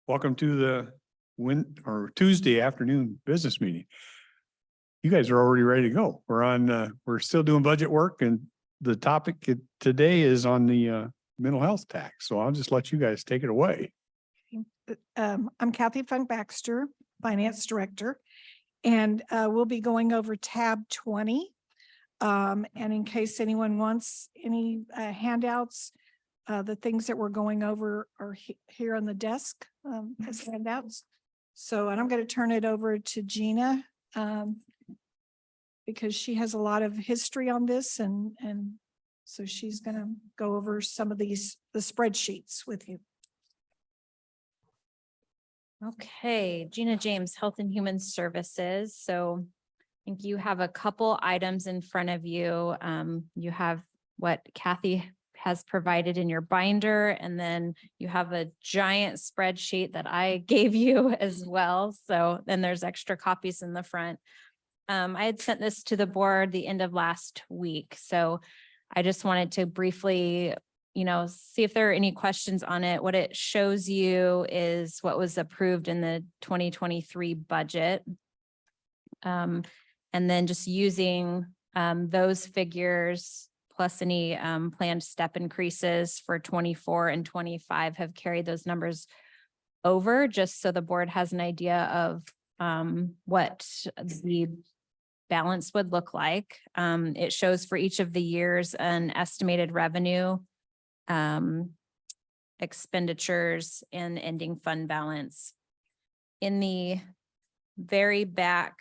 Welcome to the Tuesday afternoon business meeting. You guys are already ready to go. We're still doing budget work, and the topic today is on the mental health tax. So I'll just let you guys take it away. I'm Kathy Funk Baxter, Finance Director, and we'll be going over tab 20. And in case anyone wants any handouts, the things that we're going over are here on the desk as handouts. So, and I'm going to turn it over to Gina because she has a lot of history on this, and so she's going to go over some of the spreadsheets with you. Okay, Gina James, Health and Human Services. So I think you have a couple items in front of you. You have what Kathy has provided in your binder, and then you have a giant spreadsheet that I gave you as well. So then there's extra copies in the front. I had sent this to the board the end of last week. So I just wanted to briefly see if there are any questions on it. What it shows you is what was approved in the 2023 budget. And then just using those figures plus any planned step increases for 24 and 25 have carried those numbers over, just so the board has an idea of what the balance would look like. It shows for each of the years an estimated revenue, expenditures, and ending fund balance. In the very back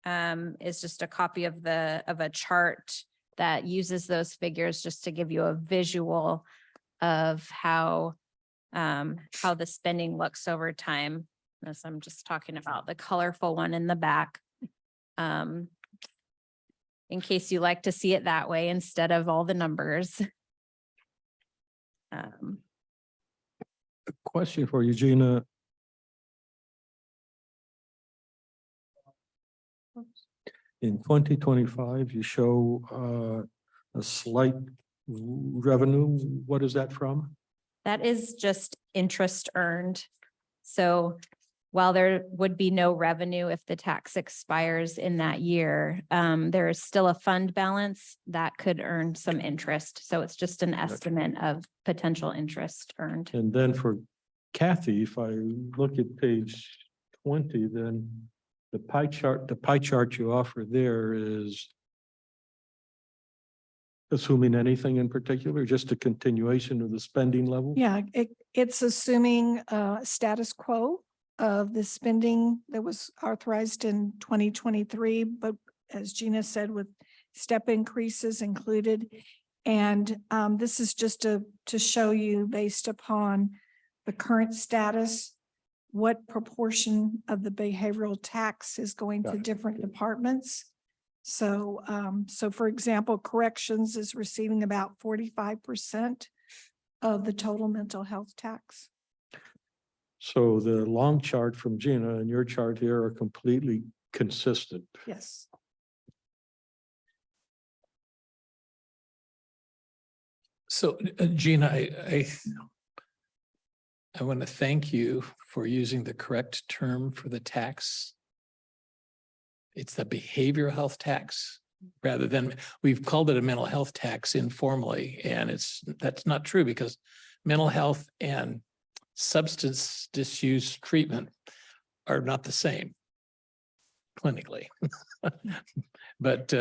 is just a copy of a chart that uses those figures just to give you a visual of how the spending looks over time. As I'm just talking about the colorful one in the back. In case you like to see it that way instead of all the numbers. A question for you, Gina. In 2025, you show a slight revenue. What is that from? That is just interest earned. So while there would be no revenue if the tax expires in that year, there is still a fund balance that could earn some interest. So it's just an estimate of potential interest earned. And then for Kathy, if I look at page 20, then the pie chart you offer there is assuming anything in particular, just a continuation of the spending level? Yeah, it's assuming status quo of the spending that was authorized in 2023, but as Gina said, with step increases included. And this is just to show you, based upon the current status, what proportion of the behavioral tax is going to different departments. So, so for example, corrections is receiving about 45% of the total mental health tax. So the long chart from Gina and your chart here are completely consistent. Yes. So Gina, I want to thank you for using the correct term for the tax. It's the behavioral health tax rather than, we've called it a mental health tax informally, and that's not true because mental health and substance misuse treatment are not the same clinically, but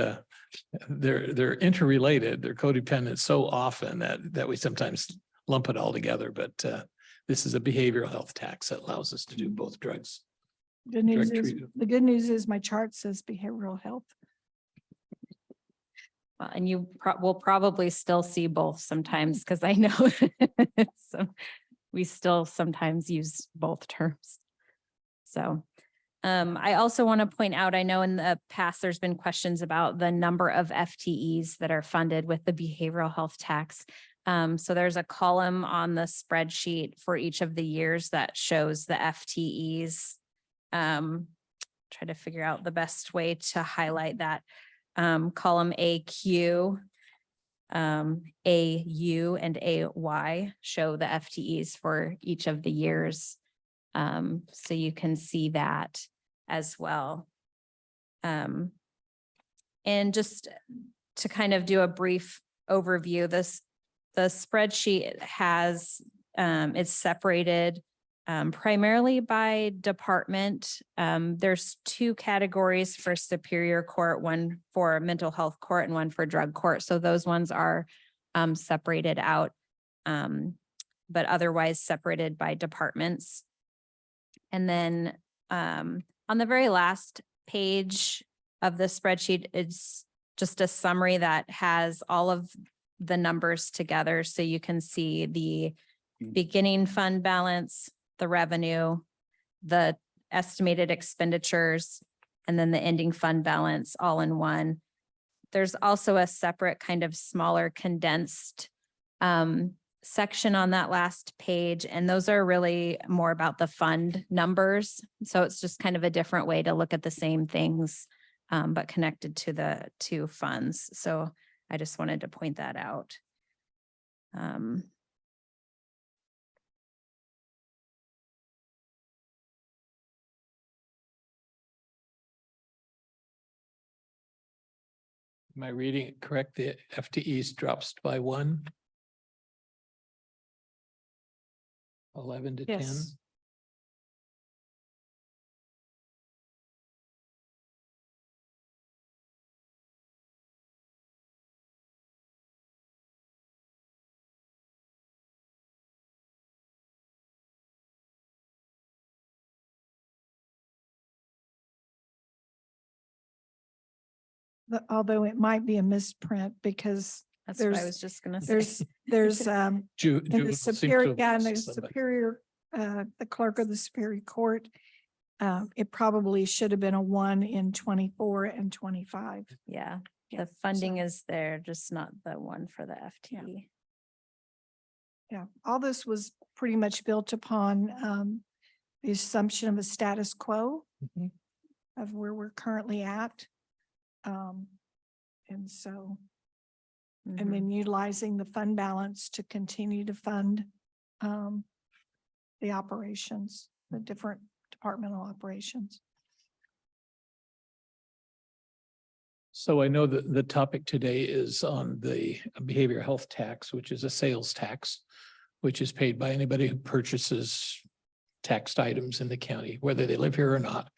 they're interrelated. They're codependent so often that we sometimes lump it all together. But this is a behavioral health tax that allows us to do both drugs. The good news is my chart says behavioral health. Well, and you will probably still see both sometimes, because I know so we still sometimes use both terms. So I also want to point out, I know in the past there's been questions about the number of FTEs that are funded with the behavioral health tax. So there's a column on the spreadsheet for each of the years that shows the FTEs. Try to figure out the best way to highlight that. Column AQ, AU, and AY show the FTEs for each of the years. So you can see that as well. And just to kind of do a brief overview, the spreadsheet has, it's separated primarily by department. There's two categories for Superior Court, one for mental health court and one for drug court. So those ones are separated out, but otherwise separated by departments. And then on the very last page of the spreadsheet, it's just a summary that has all of the numbers together. So you can see the beginning fund balance, the revenue, the estimated expenditures, and then the ending fund balance all in one. There's also a separate kind of smaller condensed section on that last page, and those are really more about the fund numbers. So it's just kind of a different way to look at the same things, but connected to the two funds. So I just wanted to point that out. Am I reading it correct? The FTEs drops by 1? 11 to 10? Yes. Although it might be a misprint because That's what I There's- was just gonna say. there's in Juvenile the seems to superior, have yeah, in the missed somebody. superior, the clerk of the Superior Court. It probably should have been a 1 in 24 and 25. Yeah, Yeah, the funding so- is there, just not the one for the FTE. Yeah, all this was pretty much built upon the assumption of a status quo Mhm. of where we're currently at. And so, Mhm. and then utilizing the fund balance to continue to fund the operations, the different departmental operations. So I know that the topic today is on the behavioral health tax, which is a sales tax, which is paid by anybody who purchases taxed items in the county, whether they live here or not.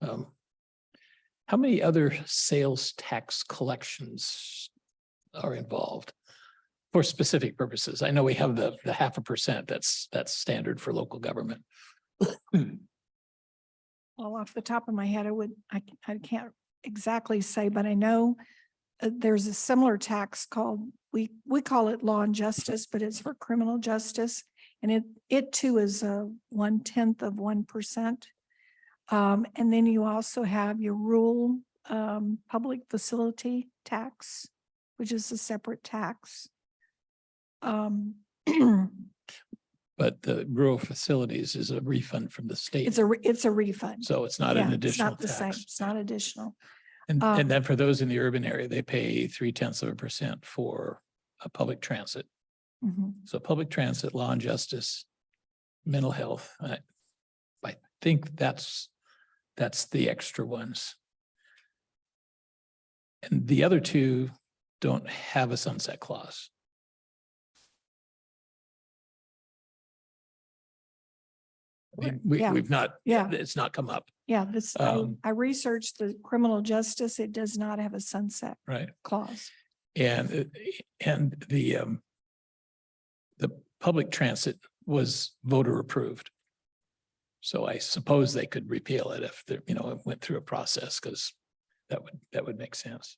How many other sales tax collections are involved for specific purposes? I know we have the 0.5%, that's standard for local government. Well, off the top of my head, I can't exactly say, but I know there's a similar tax called, we call it law and justice, but it's for criminal justice. And it too is a 1/10 of 1%. And then you also have your rural public facility tax, which is a separate tax. But the rural facilities is a refund from the state. It's a refund. So it's not Yeah, an it's additional not the same. tax. It's not additional. And Um, then for those in the urban area, they pay 0.3% for a public transit. Mhm. So public transit, law and justice, mental health. I think that's the extra ones. And the other two don't have a sunset clause. I mean, Yeah. we've not, Yeah. it's not come up, Yeah, Um, I researched the criminal justice. It does not have a sunset right? clause. And the public transit was voter approved. So I suppose they could repeal it if it went through a process, because that would make sense.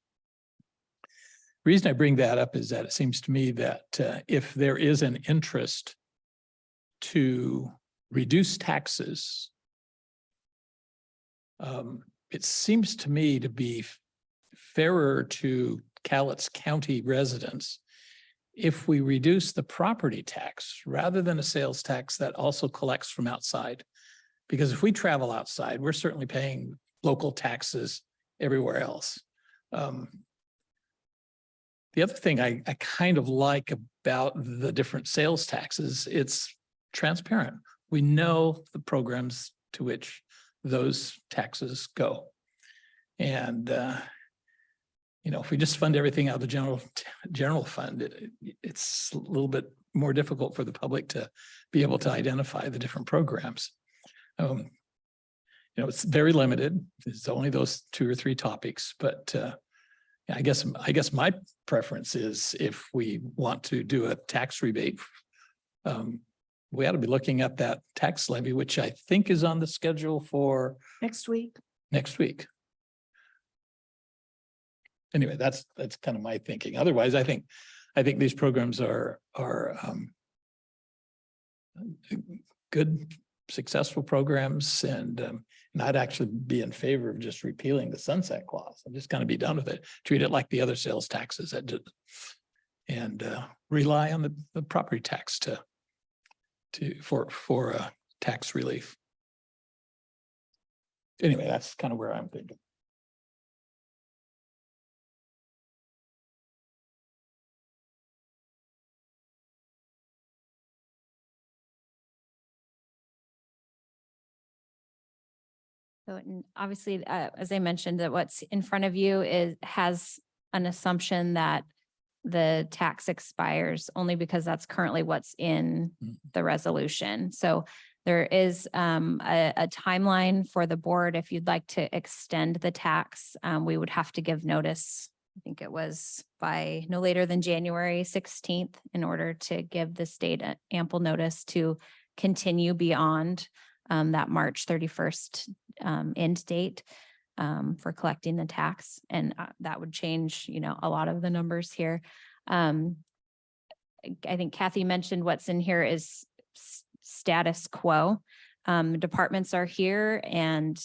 Reason I bring that up is that it seems to me that if there is an interest to reduce taxes, it seems to me to be fairer to Cowlitz County residents if we reduce the property tax rather than a sales tax that also collects from outside. Because if we travel outside, we're certainly paying local taxes everywhere else. The other thing I kind of like about the different sales taxes, it's transparent. we know the programs to which those taxes go. And, if we just fund everything out of the general fund, it's a little bit more difficult for the public to be able to identify the different programs. It's very limited. It's only those 2 or 3 topics, but I guess my preference is if we want to do a tax rebate, we ought to be looking at that tax levy, which I think is on the schedule for Next week. next week. Anyway, that's kind of my thinking. Otherwise, I think these programs are good, successful programs, and I'd actually be in favor of just repealing the sunset clause. I'm just gonna be done with it. Treat it like the other sales taxes and rely on the property tax for tax relief. Anyway, that's kind of where I'm thinking. So and obviously, as I mentioned, that what's in front of you has an assumption that the tax expires only because that's currently what's in the resolution. So there is a timeline for the board. If you'd like to extend the tax, we would have to give notice. I think it was by no later than January 16th in order to give the state ample notice to continue beyond that March 31st end date for collecting the tax. And that would change, a lot of the numbers here. I think Kathy mentioned what's in here is status quo. Departments are here, and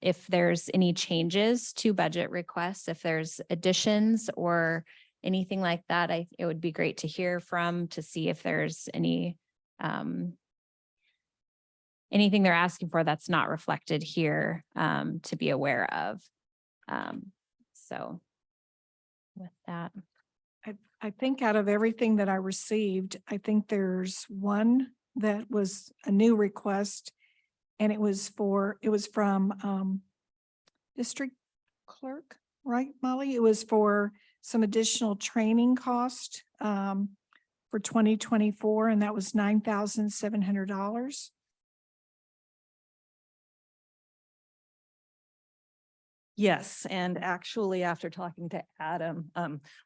if there's any changes to budget requests, if there's additions or anything like that, it would be great to hear to see if there's anything they're asking for that's not reflected here to be aware of. So with that. I think out of everything that I received, I think there's one that was a new request. And it was from district clerk, right, Molly? It was for some additional training cost for 2024, and that was $9,700. Yes, and actually, after talking to Adam,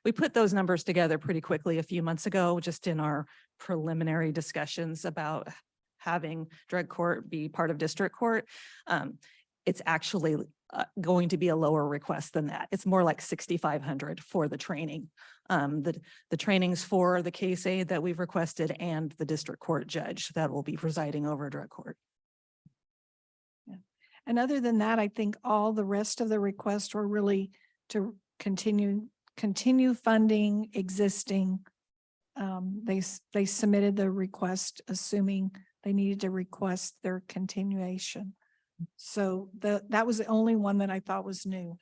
we put those numbers together pretty quickly a few months ago, just in our preliminary discussions about having drug court be part of district court. It's actually going to be a lower request than that. It's more like 6,500 for the training. The trainings for the case aid that we've requested and the district court judge that will be presiding over drug court. And other than that, I think all the rest of the requests were really to continue funding existing. They submitted the request assuming they needed to request their continuation. So that was the only one that I thought was new.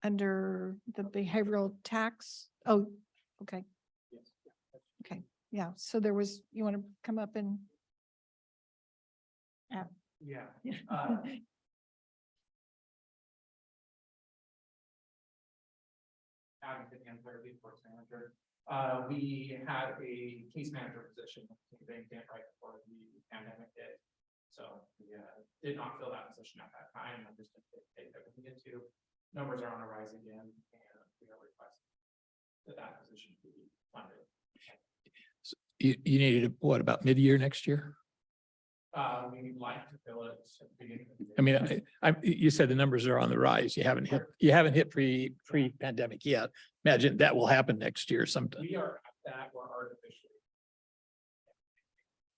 Under the behavioral tax. Oh, okay. Okay, yeah. So there was, you want to come up and? Yeah. Adam Pitcairn, Works Manager. We had a case manager position vacant right before the pandemic hit. So we did not fill that position at that time. I'm just take everything into. Numbers are on the rise again, and we are requesting that position to be funded. You needed what, about mid-year next year? We'd like to fill it at the beginning of the year. I mean, you said the numbers are on the rise. You haven't hit pre-pandemic yet. Imagine that will happen next year sometime. We are at that, we're artificially.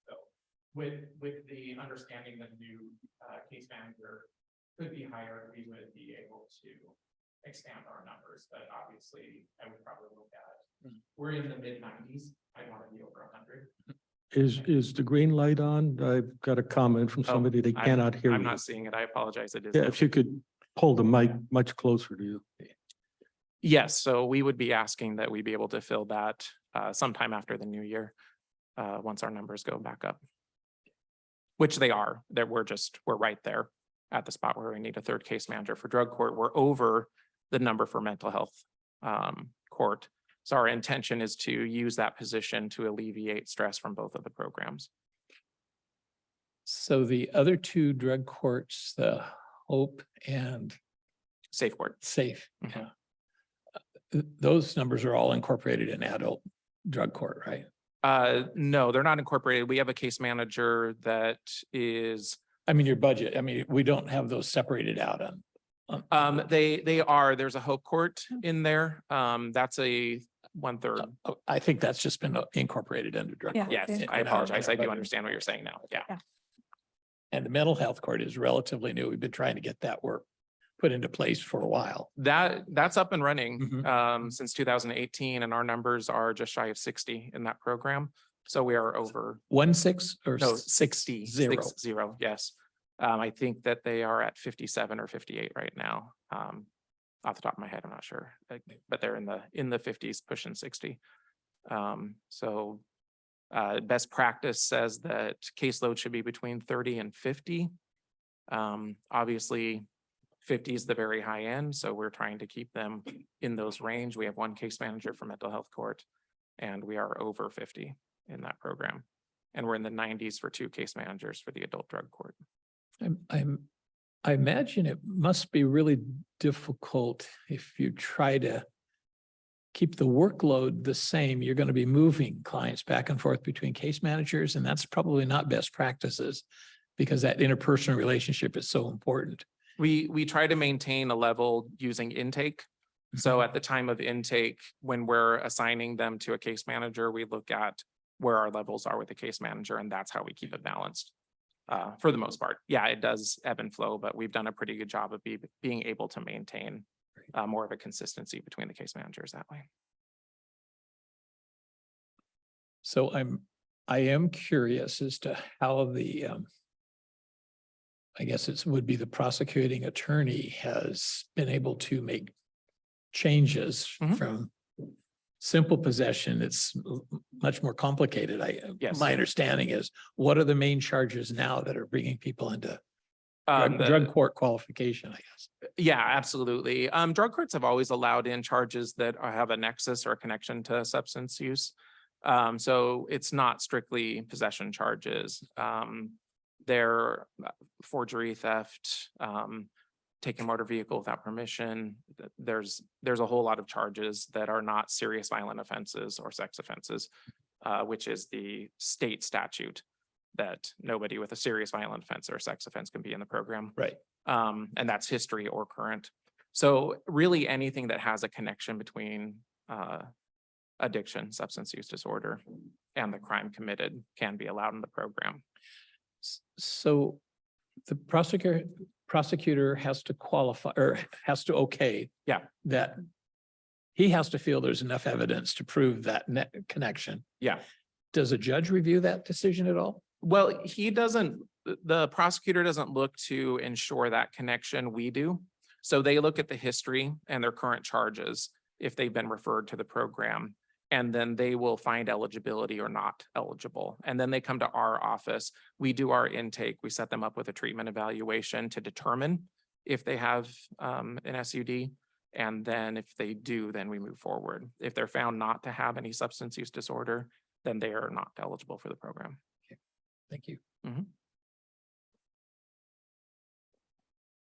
So with the understanding that new case manager could be hired, we would be able to expand our numbers, but obviously I would probably look at, we're in the mid-90s. I want to be over 100. Is the green light on? I've got a comment from somebody they cannot hear. I'm you. not seeing it. I apologize. It is. Yeah, if you could pull the mic much closer to you. Yes, so we would be asking that we be able to fill that sometime after the new year, once our numbers go back up. Which they are, that we're right there at the spot where we need a third case manager for drug court. We're over the number for mental health court. So our intention is to use that position to alleviate stress from both of the programs. So the other two drug courts, the Hope and Safe court. Safe, Mhm. yeah. Those numbers are all incorporated in adult drug court, right? No, they're not incorporated. We have a case manager that is, I mean, your budget, I mean, we don't have those separated out on. there's a Hope court in there. That's a 1/3. I think that's just been incorporated into drug Yeah. court. Yes, Okay. I apologize. I do Budget. understand what you're saying now. Yeah. And the mental health court is relatively new. We've been trying to get that work put into place for a while. That's up and running Mhm. since 2018, and our numbers are just shy of 60 in that program. So we are over, 1-6 or no, 60. 0. 60, yes. I think that they are at 57 or 58 right now. Off the top of my head, I'm not sure, but they're in the 50s, pushing 60. Best practice says that caseload should be between 30 and 50. Obviously, 50 is the very high end, so we're trying to keep them in those range. We have one case manager for mental health court, and we are over 50 in that program. And we're in the 90s for 2 case managers for the adult drug court. I imagine it must be really difficult if you try to keep the workload the same. You're going to be moving clients back and forth between case managers, and that's probably not best practices because that interpersonal relationship is so important. We try to maintain a level using intake. So at the time of intake, when we're assigning them to a case manager, we look at where our levels are with the case manager, and that's how we keep it balanced. For the most part, yeah, it does ebb and flow, but we've done a pretty good job of being able to maintain more of a consistency between the case managers that way. So I am curious as to how the, I guess it would be the prosecuting attorney has been able to make changes Mhm. from simple possession. It's much more complicated. Yes. My understanding is, what are the main charges now that are bringing people into The- drug court qualification, I guess? Yeah, absolutely. Drug courts have always allowed in charges that have a nexus or a connection to substance use. So it's not strictly possession charges. They're forgery, theft, taking motor vehicle without permission. There's a whole lot of charges that are not serious violent offenses or sex offenses, which is the state statute that nobody with a serious violent offense or sex offense can be in the program. Right. And that's history or current. So really anything that has a connection between addiction, substance use disorder, and the crime committed can be allowed in the program. So the prosecutor has to qualify or has to okay. Yeah. That he has to feel there's enough evidence to prove that connection. Yeah. Does a judge review that decision at all? Well, the prosecutor doesn't look to ensure that connection, we do. So they look at the history and their current charges if they've been referred to the program. And then they will find eligibility or not eligible. And then they come to our office. We do our intake. We set them up with a treatment evaluation to determine if they have an SUD. And then if they do, then we move forward. If they're found not to have any substance use disorder, then they are not eligible for the program. Thank you.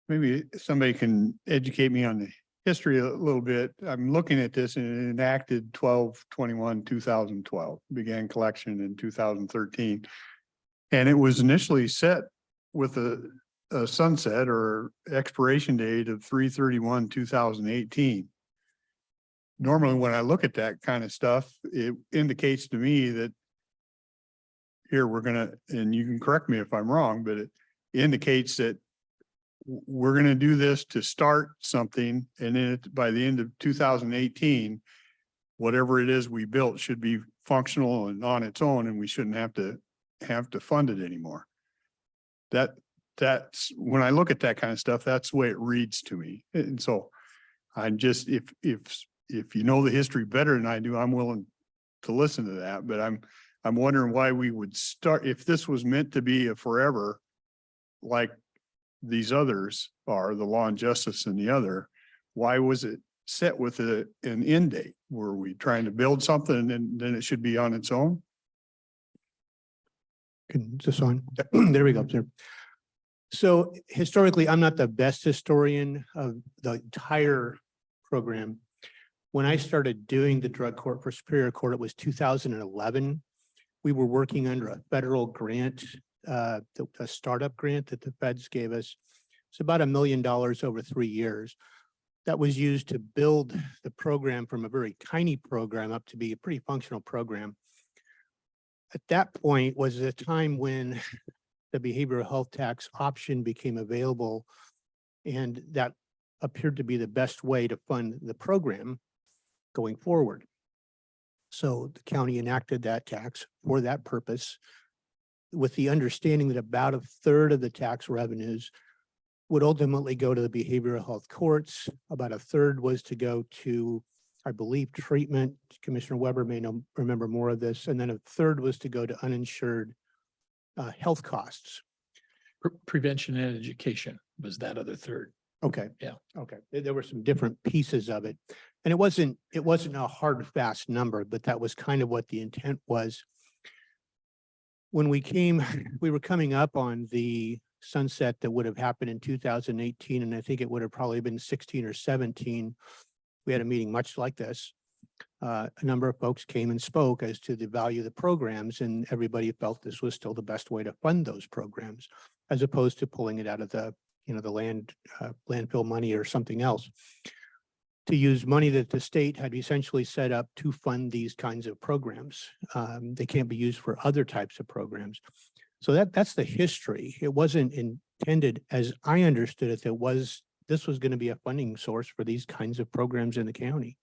Maybe somebody can educate me on the history a little bit. I'm looking at this and it enacted 12/21/2012, began collection in 2013. And it was initially set with a sunset or expiration date of 3/31/2018. Normally, when I look at that kind of stuff, it indicates to me that here we're gonna, and you can correct me if I'm wrong, but it indicates that we're gonna do this to start something, and then by the end of 2018, whatever it is we built should be functional and on its own, and we shouldn't have to fund it anymore. That's when I look at that kind of stuff, that's the way it reads to me. And so I'm just, if if you know the history better than I do, I'm willing to listen to that, but I'm wondering why we would start, if this was meant to be a forever, like these others are, the Law and Justice and the other, why was it set with an end date? Were we trying to build something and then it should be on its own? Is this on? There we go, sir. So historically, I'm not the best historian of the entire program. When I started doing the drug court for Superior Court, it was 2011. We were working under a federal grant, a startup grant that the feds gave us. It's about $1 million over 3 years. That was used to build the program from a very tiny program up to be a pretty functional program. At that point was the time when the behavioral health tax option became available, and that appeared to be the best way to fund the program going forward. So the county enacted that tax for that purpose, with the understanding that about 1/3 of the tax revenues would ultimately go to the behavioral health courts. About 1/3 was to go to, I believe, treatment. Commissioner Weber may remember more of this. And then 1/3 was to go to uninsured health costs. Prevention and education was that other third. Okay. Yeah. Okay. There were some different pieces of it. And it wasn't a hard, fast number, but that was kind of what the intent was. When we were coming up on the sunset that would have happened in 2018, and I think it would have probably been 16 or 17. We had a meeting much like this. A number of folks came and spoke as to the value of the programs, and everybody felt this was still the best way to fund those programs, as opposed to pulling it out of the, the landfill money or something else. To use money that the state had essentially set up to fund these kinds of programs. They can't be used for other types of programs. So that's the history. It wasn't intended, as I understood it, this was going to be a funding source for these kinds of programs in the county,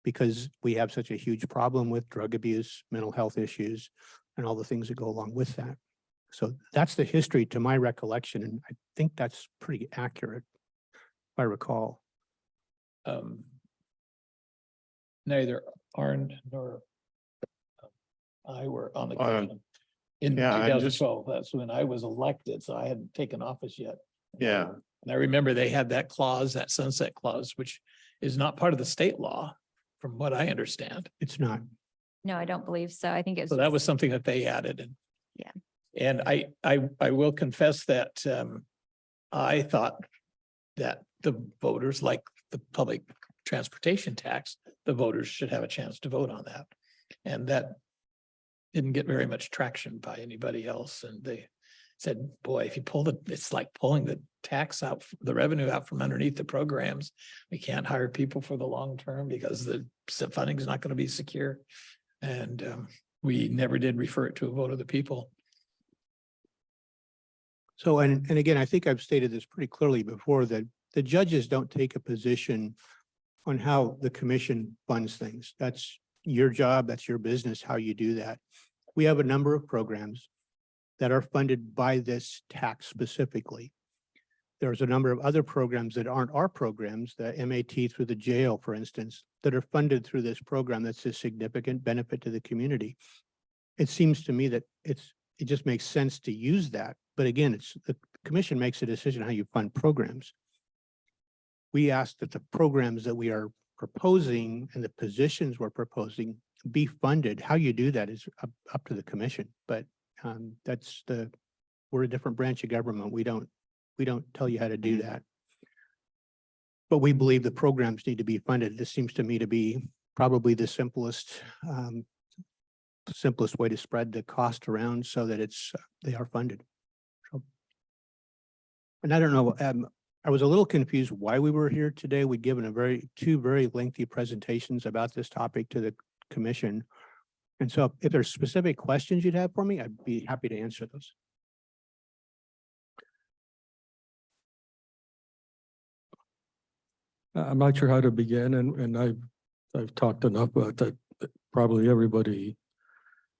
because we have such a huge problem with drug abuse, mental health issues, and all the things that go along with that. So that's the history to my recollection, and I think that's pretty accurate, if I recall. Neither Arnd nor I were on the Uh, commission in yeah, I just- 2012. That's when I was elected, so I hadn't taken office yet. Yeah. And I remember they had that clause, that sunset clause, which is not part of the state law, from what I understand. It's not. No, I don't believe so. I think it's. So that was something that they added. And Yeah. And I will confess that I thought that the voters, like the public transportation tax, the voters should have a chance to vote on that. And that didn't get very much traction by anybody else. And they said, boy, if you it's like pulling the tax out, the revenue out from underneath the programs. We can't hire people for the long term because the funding is not going to be secure. And we never did refer it to a vote of the people. So, and again, I think I've stated this pretty clearly before, that the judges don't take a position on how the commission funds things. That's your job, that's your business, how you do that. We have a number of programs that are funded by this tax specifically. There's a number of other programs that aren't our programs, the MAT through the jail, for instance, that are funded through this program. That's a significant benefit to the community. It seems to me that it just makes sense to use that. But again, it's the commission makes a decision how you fund programs. We ask that the programs that we are proposing and the positions we're proposing be funded. How you do that is up to the commission, but we're a different branch of government. We don't tell you how to do that. But we believe the programs need to be funded. This seems to me to be probably the simplest way to spread the cost around so that they are funded. So, and I don't know, I was a little confused why we were here today. We'd given two very lengthy presentations about this topic to the commission. And so if there's specific questions you'd have for me, I'd be happy to answer those. I'm not sure how to begin, and I've talked enough about that. Probably everybody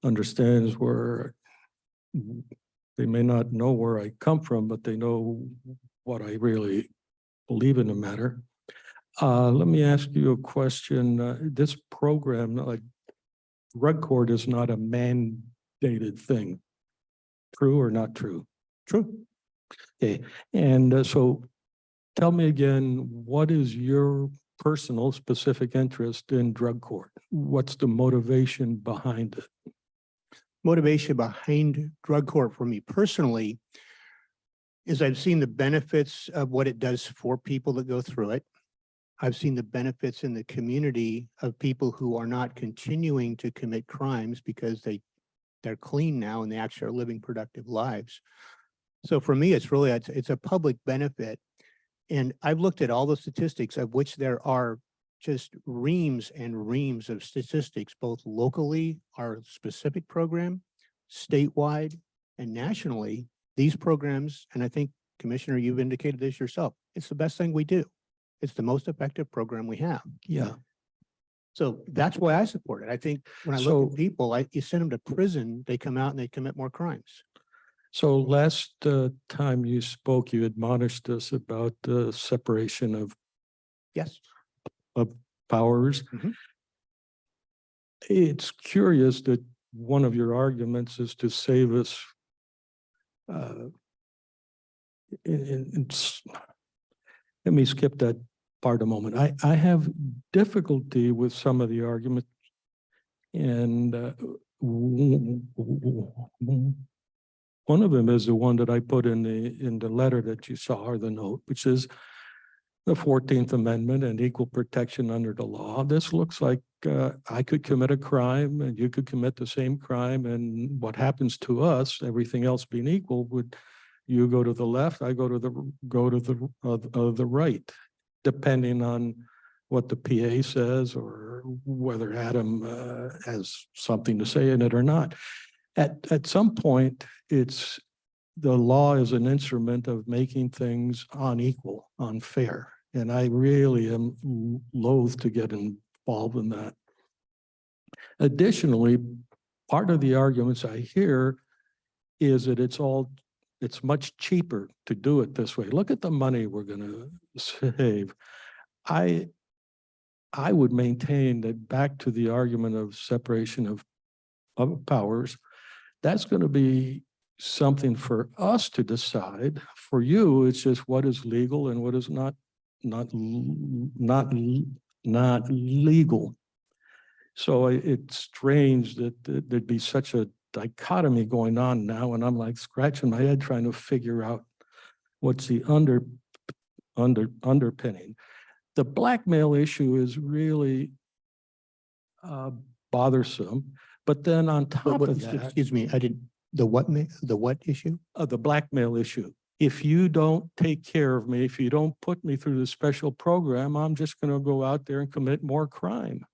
understands where they may not know where I come from, but they know what I really believe in the matter. Let me ask you a question. This program, like drug court is not a mandated thing. True or not true? True. Okay, and so tell me again, what is your personal specific interest in drug court? What's the motivation behind it? Motivation behind drug court for me personally is I've seen the benefits of what it does for people that go through it. I've seen the benefits in the community of people who are not continuing to commit crimes because they're clean now and they actually are living productive lives. So for me, it's really, it's a public benefit. And I've looked at all the statistics, of which there are just reams and reams of statistics, both locally, our specific program, statewide, and nationally. These programs, and I think Commissioner, you've indicated this yourself, it's the best thing we do. It's the most effective program we have. Yeah, So that's why I support it. I think when I look So- at people, you send them to prison, they come out and they commit more crimes. so last time you spoke, you admonished us about the separation of Yes. powers. Mhm. It's curious that one of your arguments is to save us let me skip that part a moment. I have difficulty with some of the arguments. And one of them is the one that I put in the letter that you saw, or the note, which is the 14th Amendment and equal protection under the law. This looks like I could commit a crime and you could commit the same crime, and what happens to us, everything else being equal, would you go to the left, I go to the right, depending on what the PA says or whether Adam has something to say in it or not. At some point, it's the law is an instrument of making things unequal, unfair. And I really am loath to get involved in that. Additionally, part of the arguments I hear is that it's much cheaper to do it this way. Look at the money we're going to save. I would maintain that, back to the argument of separation of powers, that's going to be something for us to decide. For you, it's just what is legal and what is not legal. So it's strange that there'd be such a dichotomy going on now, and I'm like scratching my head trying to figure out what's the underpinning. The blackmail issue is really bothersome, but then on top of that, Excuse me, the what issue? the blackmail issue. If you don't take care of me, if you don't put me through the special program, I'm just going to go out there and commit more crime.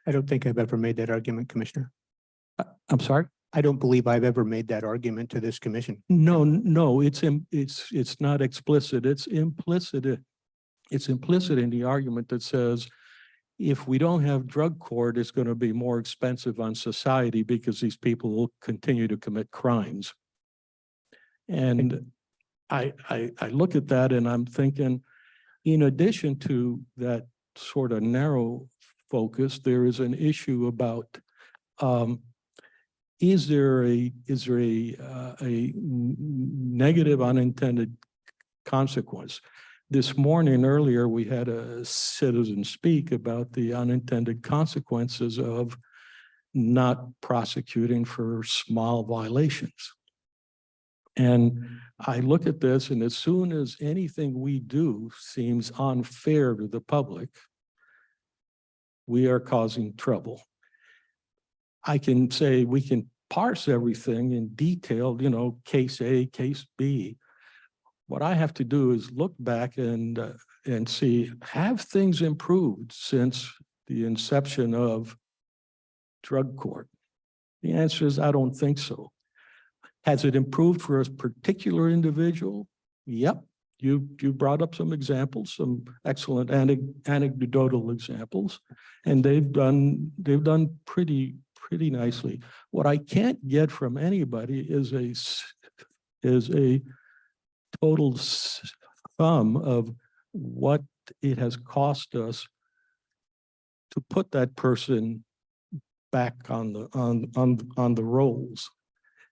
I don't think I've ever made that argument, Commissioner. I'm sorry? I don't believe I've ever made that argument to this commission. No, it's not explicit. It's implicit. It's implicit in the argument that says, if we don't have drug court, it's going to be more expensive on society because these people will continue to commit crimes. And I look at that and I'm thinking, in addition to that sort of narrow focus, there is an issue about is there a negative unintended consequence? This morning earlier, we had a citizen speak about the unintended consequences of not prosecuting for small violations. And I look at this, and as soon as anything we do seems unfair to the public, we are causing trouble. I can say we can parse everything in detail, case A, case B. What I have to do is look back and see, have things improved since the inception of drug court? The answer is, I don't think so. Has it improved for a particular individual? Yep. You brought up some examples, some excellent anecdotal examples, and they've done pretty nicely. What I can't get from anybody is a total sum of what it has cost us to put that person back on the rolls.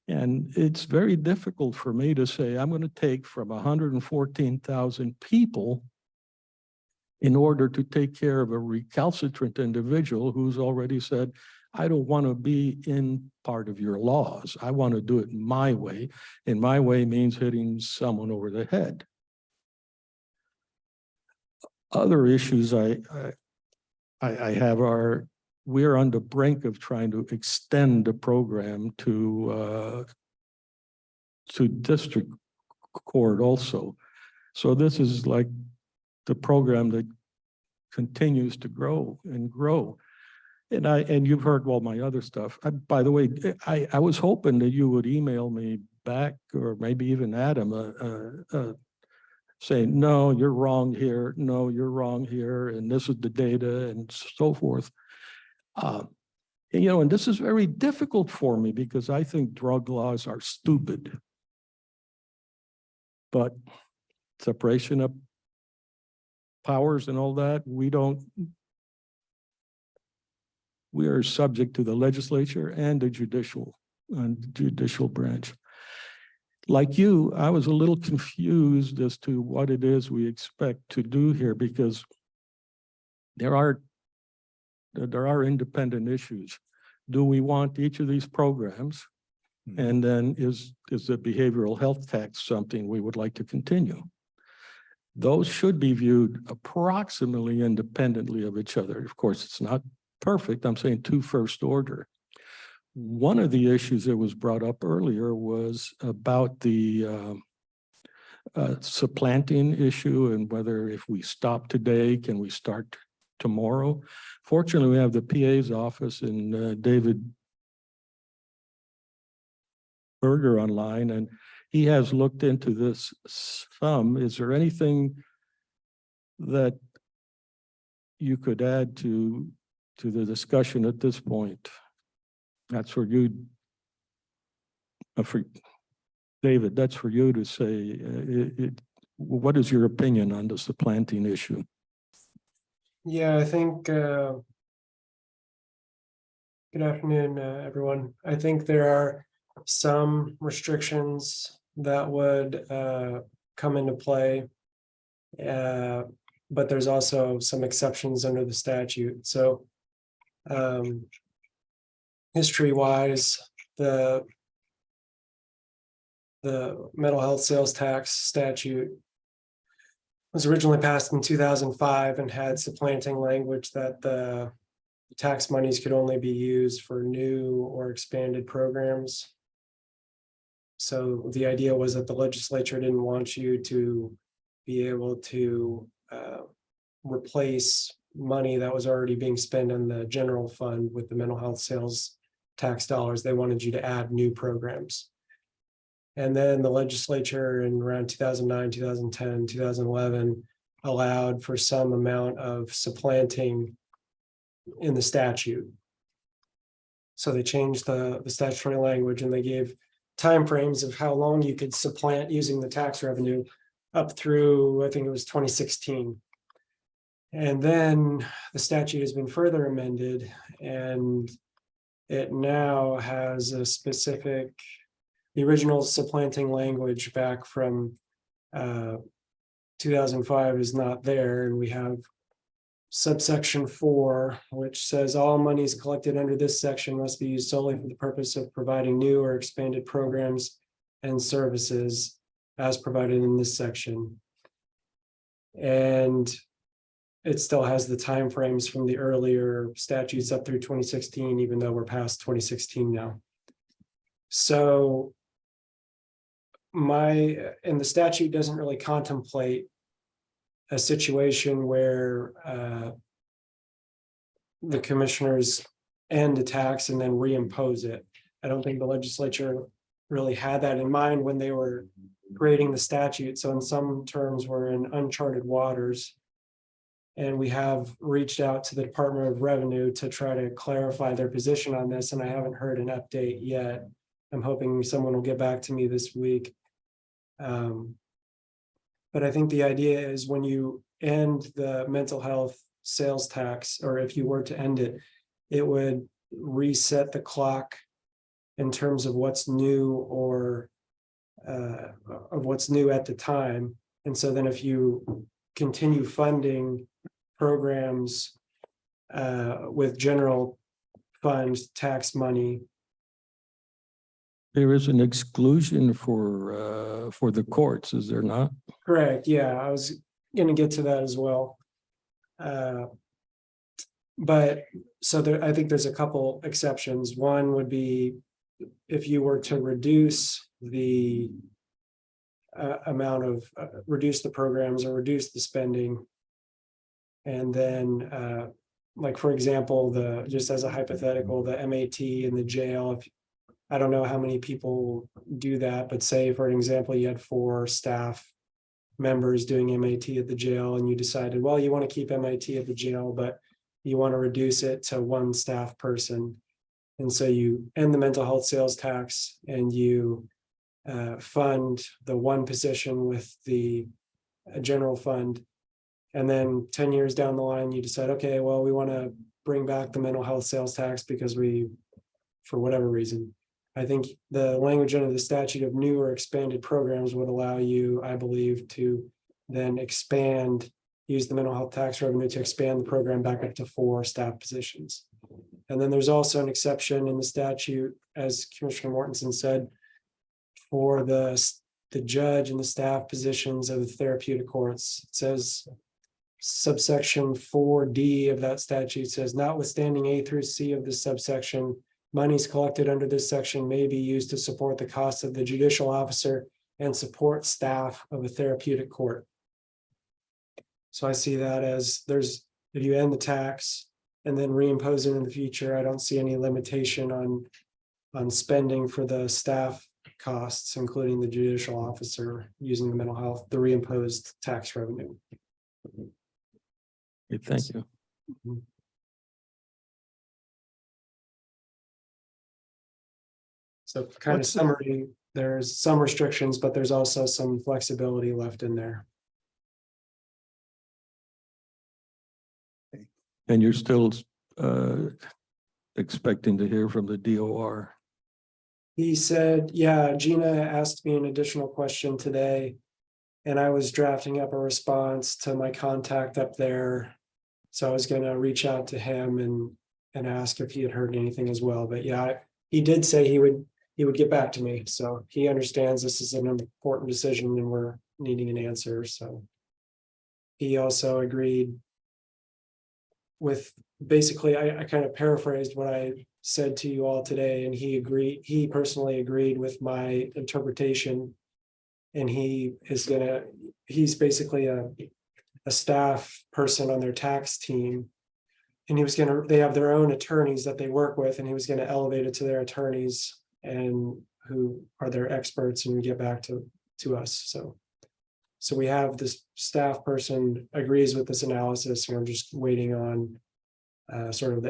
And it's very difficult for me to say, I'm going to take from 114,000 people in order to take care of a recalcitrant individual who's already said, I don't want to be in part of your laws. I want to do it my way. And my way means hitting someone over the head. Other issues I have are, we're on the brink of trying to extend the program to district court also. So this is like the program that continues to grow and grow. And you've heard all my other stuff. By the way, I was hoping that you would email me back, or maybe even Adam, saying, no, you're wrong here. No, you're wrong here. And this is the data and so forth. And this is very difficult for me because I think drug laws are stupid. But separation of powers and all that, we are subject to the legislature and the judicial branch. Like you, I was a little confused as to what it is we expect to do here, because there are independent issues. Do we want each of these programs? And then is the behavioral health tax something we would like to continue? Those should be viewed approximately independently of each other. Of course, it's not perfect. I'm saying two first order. One of the issues that was brought up earlier was about the supplanting issue, and whether if we stop today, can we start tomorrow? Fortunately, we have the PA's office and David Berger online, and he has looked into this some. Is there anything that you could add to the discussion at this point? That's for you, for David, that's for you to say. What is your opinion on the supplanting issue? Yeah, I think, good afternoon, everyone. I think there are some restrictions that would come into play, but there's also some exceptions under the statute. So history-wise, the mental health sales tax statute was originally passed in 2005 and had supplanting language that the tax monies could only be used for new or expanded programs. So the idea was that the legislature didn't want you to be able to replace money that was already being spent in the general fund with the mental health sales tax dollars. They wanted you to add new programs. And then the legislature in around 2009, 2010, 2011 allowed for some amount of supplanting in the statute. So they changed the statutory language, and they gave timeframes of how long you could supplant using the tax revenue up through, I think it was 2016. And then the statute has been further amended, and it now has a specific, the original supplanting language back from 2005 is not there, and we have subsection 4, which says all monies collected under this section must be used solely for the purpose of providing new or expanded programs and services as provided in this section. And it still has the timeframes from the earlier statutes up through 2016, even though we're past 2016 now. So and the statute doesn't really contemplate a situation where the commissioners end a tax and then reimpose it. I don't think the legislature really had that in mind when they were creating the statute. So in some terms, we're in uncharted waters. And we have reached out to the Department of Revenue to try to clarify their position on this, and I haven't heard an update yet. I'm hoping someone will get back to me this week. But I think the idea is when you end the mental health sales tax, or if you were to end it, it would reset the clock in terms of what's new or of what's new at the time. And so then if you continue funding programs with general fund tax money. There is an exclusion for the courts, is there not? Correct, yeah, I was gonna get to that as well. But so there, I think there's a couple exceptions. One would be if you were to reduce the amount of, reduce the programs or reduce the spending. And then, like, for example, just as a hypothetical, the MAT in the jail, if I don't know how many people do that, but say, for an example, you had 4 staff members doing MAT at the jail and you decided, well, you want to keep MAT at the jail, but you want to reduce it to 1 staff person. And so you end the mental health sales tax and you fund the 1 position with the general fund. And then 10 years down the line, you decide, okay, well, we want to bring back the mental health sales tax because we, for whatever reason. I think the language under the statute of new or expanded programs would allow you, I believe, to then expand, use the mental health tax revenue to expand the program back up to 4 staff positions. And then there's also an exception in the statute, as Commissioner Mortensen said, for the judge and the staff positions of the therapeutic courts. It says subsection 4D of that statute says, notwithstanding A through C of this subsection, monies collected under this section may be used to support the costs of the judicial officer and support staff of a therapeutic court. So I see that as if you end the tax and then reimpose it in the future, I don't see any limitation on spending for the staff costs, including the judicial officer using the mental health, the reimposed tax revenue. Okay, thank you. So kind of What's the- summary, there's some restrictions, but there's also some flexibility left in there. And you're still expecting to hear from the DOR. He said, yeah, Gina asked me an additional question today. And I was drafting up a response to my contact up there. So I was gonna reach out to him and ask if he had heard anything as well. But yeah, he did say he would get back to me. So he understands this is an important decision and we're needing an answer. So he also agreed with, basically, I kind of paraphrased what I said to you all today, and he personally agreed with my interpretation. And he's basically a staff person on their tax team. And they have their own attorneys that they work with, and he was gonna elevate it to their attorneys and who are their experts and get back to us. So we have this staff person agrees with this analysis, and we're just waiting on sort of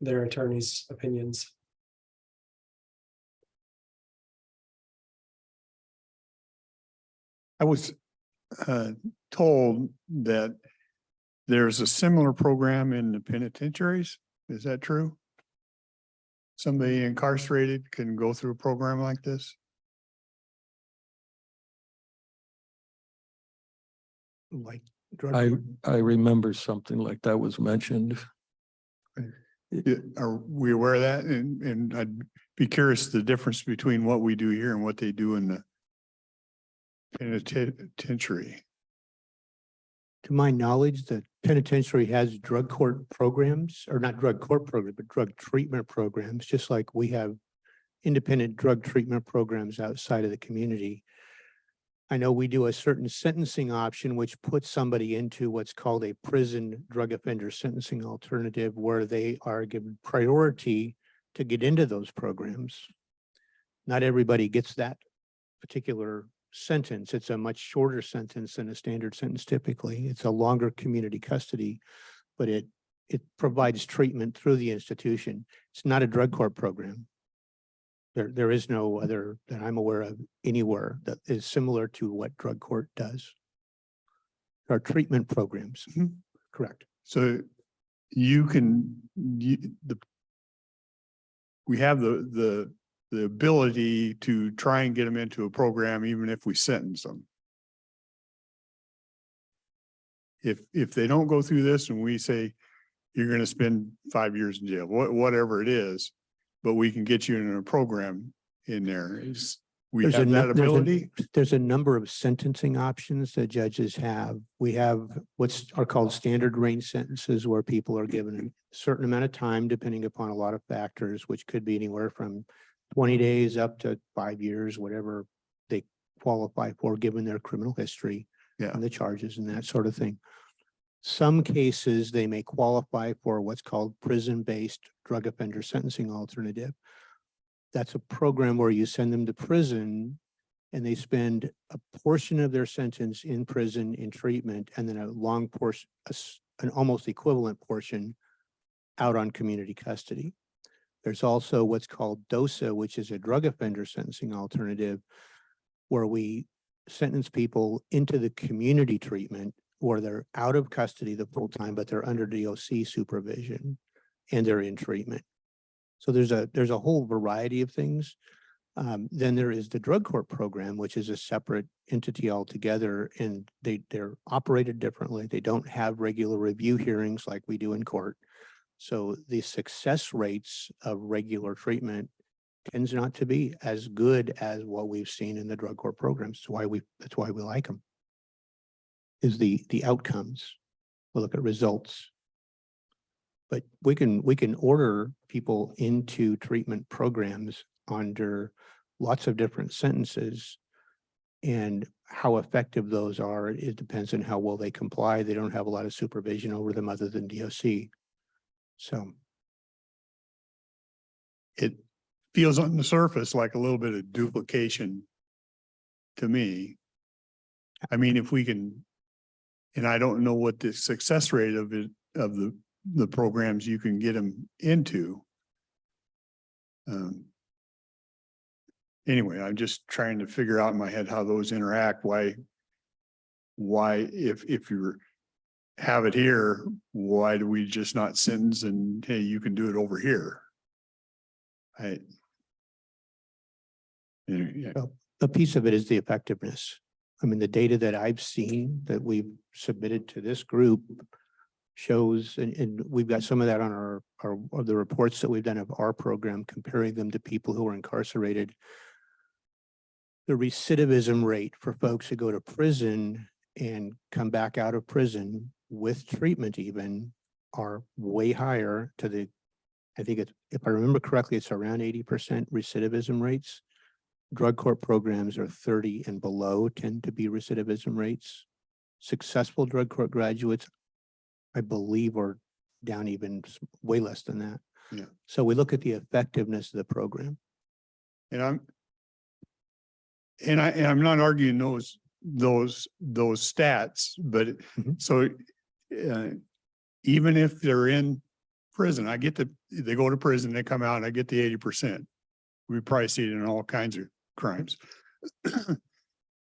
their attorneys' opinions. I was told that there's a similar program in the penitentiaries. Is that true? Somebody incarcerated can go through a program like this? Like drug I court. remember something like that was mentioned. Are we aware of that? And I'd be curious the difference between what we do here and what they do in the penitentiary. To my knowledge, the penitentiary has drug court programs, or not drug court programs, but drug treatment programs, just like we have independent drug treatment programs outside of the community. I know we do a certain sentencing option, which puts somebody into what's called a prison drug offender sentencing alternative, where they are given priority to get into those programs. Not everybody gets that particular sentence. It's a much shorter sentence than a standard sentence typically. It's a longer community custody, but it provides treatment through the institution. It's not a drug court program. There is no other that I'm aware of anywhere that is similar to what drug court does. our treatment programs. Mhm. Correct. So you can, we have the ability to try and get them into a program even if we sentence them. If they don't go through this and we say, you're gonna spend 5 years in jail, whatever it is, but we can get you in a program in there is, we There's have a, that nu- there's ability. there's a number of sentencing options that judges have. We have what's are called standard range sentences where people are given a certain amount of time depending upon a lot of factors, which could be anywhere from 20 days up to 5 years, whatever they qualify for, given their criminal history Yeah. and the charges and that sort of thing. Some cases, they may qualify for what's called prison-based drug offender sentencing alternative. That's a program where you send them to prison and they spend a portion of their sentence in prison in treatment and then a long portion, an almost equivalent portion out on community custody. There's also what's called DOSA, which is a drug offender sentencing alternative, where we sentence people into the community treatment where they're out of custody the full time, but they're under DOC supervision and they're in treatment. So there's a whole variety of things. Then there is the drug court program, which is a separate entity altogether, and they're operated differently. They don't have regular review hearings like we do in court. So the success rates of regular treatment tends not to be as good as what we've seen in the drug court programs. That's why we like them. Is the outcomes. We'll look at results. But we can order people into treatment programs under lots of different sentences. And how effective those are, it depends on how well they comply. They don't have a lot of supervision over them other than DOC. So It feels on the surface like a little bit of duplication to me. I mean, if we can, and I don't know what the success rate of it, of the programs you can get them into. Anyway, I'm just trying to figure out in my head how those interact, why if you have it here, why do we just not sentence and, hey, you can do it over here? Yeah. a piece of it is the effectiveness. I mean, the data that I've seen that we've submitted to this group shows, and we've got some of that on our of the reports that we've done of our program, comparing them to people who are incarcerated. The recidivism rate for folks who go to prison and come back out of prison with treatment even are way higher to the, I think it's, if I remember correctly, it's around 80% recidivism rates. Drug court programs are 30 and below tend to be recidivism rates. Successful drug court graduates, I believe, are down even way less than that. Yeah. So we look at the effectiveness of the program. And I'm not arguing those stats, but Mhm. so even if they're in prison, they go to prison, they come out, and I get the 80%. We probably see it in all kinds of crimes.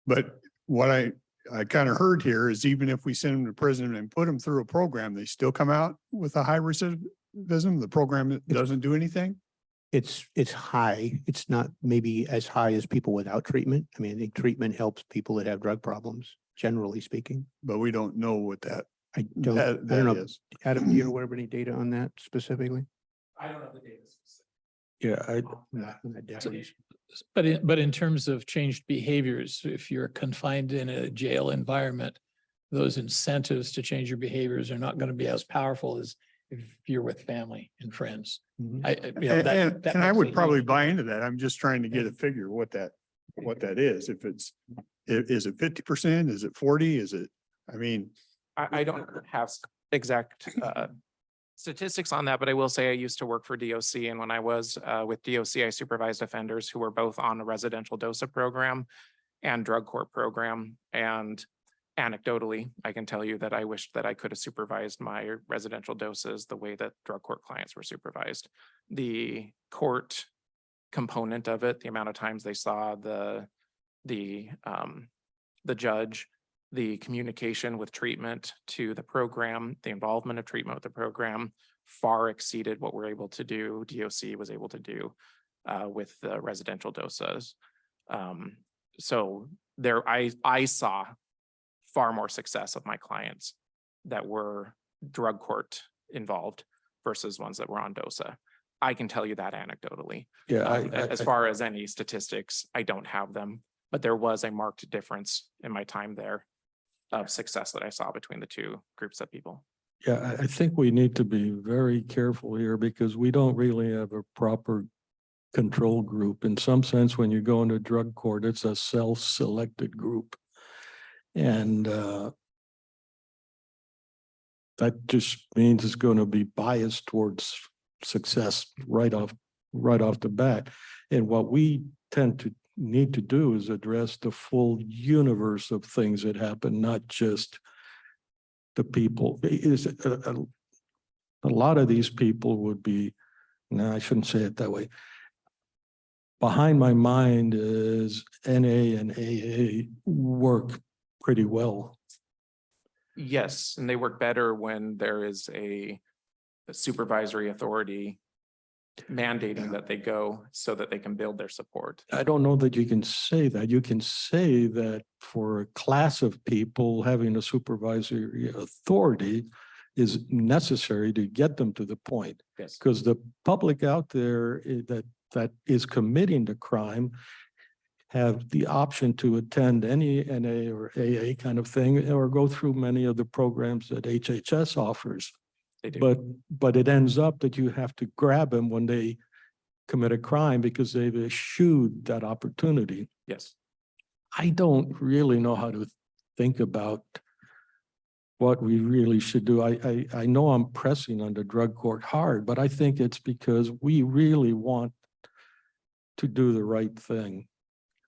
But what I kind of heard here is even if we send them to prison and put them through a program, they still come out with a high recidivism. The program doesn't do anything. It's high. It's not maybe as high as people without treatment. I mean, I think treatment helps people that have drug problems, generally speaking. But we don't know what that I don't that know. is. Adam, do you aware of any data on that specifically? I don't have the data. Yeah, On that definition. But in terms of changed behaviors, if you're confined in a jail environment, those incentives to change your behaviors are not going to be as powerful as if you're with family and friends. Mhm. And I would probably buy into that. I'm just trying to get a figure what that is. If it's, is it 50%? Is it 40? Is it, I mean, I don't have exact statistics on that, but I will say I used to work for DOC, and when I was with DOC, I supervised offenders who were both on a residential DOSA program and drug court program. And anecdotally, I can tell you that I wished that I could have supervised my residential doses the way that drug court clients were supervised. The court component of it, the amount of times they saw the judge, the communication with treatment to the program, the involvement of treatment with the program far exceeded what we're able to do, DOC was able to do with the residential dosas. So there, I saw far more success of my clients that were drug court involved versus ones that were on DOSA. I can tell you that anecdotally. Yeah, As far as any statistics, I don't have them, but there was a marked difference in my time there of success that I saw between the two groups of people. Yeah, I think we need to be very careful here because we don't really have a proper control group. In some sense, when you go into drug court, it's a self-selected group. And that just means it's going to be biased towards success right off the bat. And what we tend to need to do is address the full universe of things that happen, not just the people. A lot of these people would be, no, I shouldn't say it that way. Behind my mind is NA and AA work pretty well. Yes, and they work better when there is a supervisory authority mandating that they go so that they can build their support. I don't know that you can say that. You can say that for a class of people, having a supervisory authority is necessary to get them to the point. Yes. Because the public out there that is committing the crime have the option to attend any NA or AA kind of thing, or go through many of the programs that HHS offers. They do. But it ends up that you have to grab them when they commit a crime because they've eschewed that opportunity. Yes. I don't really know how to think about what we really should do. I know I'm pressing on the drug court hard, but I think it's because we really want to do the right thing.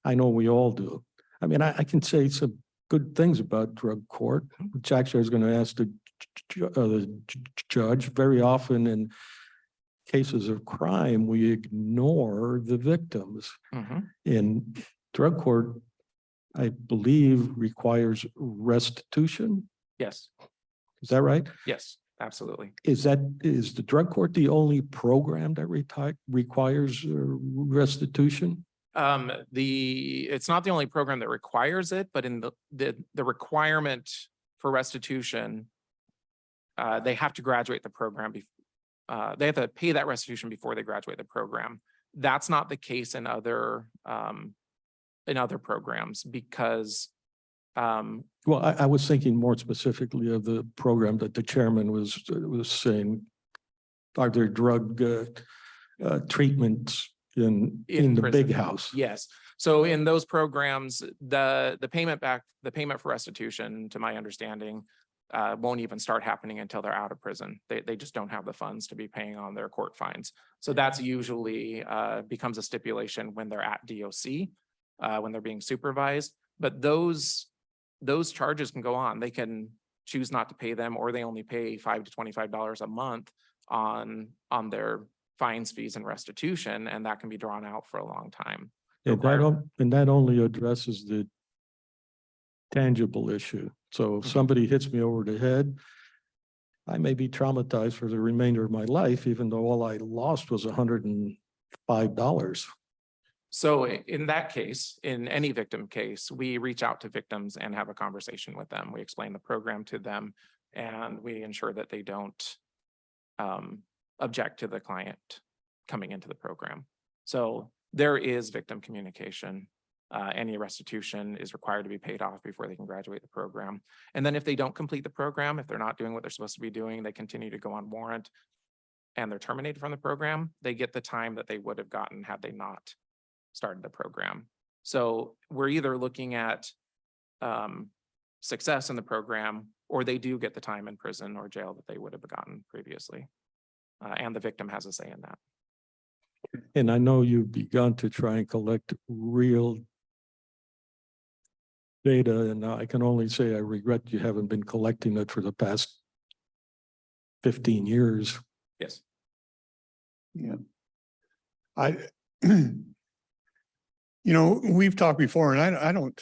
I know we all do. I mean, I can say some good things about drug court, which actually I was going to ask the judge. Very often in cases of crime, we ignore the victims. Mhm. In drug court, I believe requires restitution. Yes, Is that right? yes, absolutely. Is the drug court the only program that requires restitution? It's not the only program that requires it, but in the requirement for restitution, they have to graduate the program. They have to pay that restitution before they graduate the program. That's not the case in other programs because Well, I was thinking more specifically of the program that the chairman was saying. Are there drug treatments in the big prison. house? Yes. So in those programs, the payment for restitution, to my understanding, won't even start happening until they're out of prison. They just don't have the funds to be paying on their court fines. So that's usually becomes a stipulation when they're at DOC, when they're being supervised. But those charges can go on. They can choose not to pay them, or they only pay $5 to $25 a month on their fines, fees, and restitution, and that can be drawn out for a long time. And that only addresses the tangible issue. So if somebody hits me over the head, I may be traumatized for the remainder of my life, even though all I lost was $105. So in that case, in any victim case, we reach out to victims and have a conversation with them. We explain the program to them, and we ensure that they don't object to the client coming into the program. So there is victim communication. Any restitution is required to be paid off before they can graduate the program. And then if they don't complete the program, if they're not doing what they're supposed to be doing, they continue to go on warrant and they're terminated from the program, they get the time that they would have gotten had they not started the program. So we're either looking at success in the program, or they do get the time in prison or jail that they would have gotten previously. And the victim has a say in that. And I know you've begun to try and collect real data, and I can only say I regret you haven't been collecting it for the past 15 years. Yes. Yeah. We've talked before, and I don't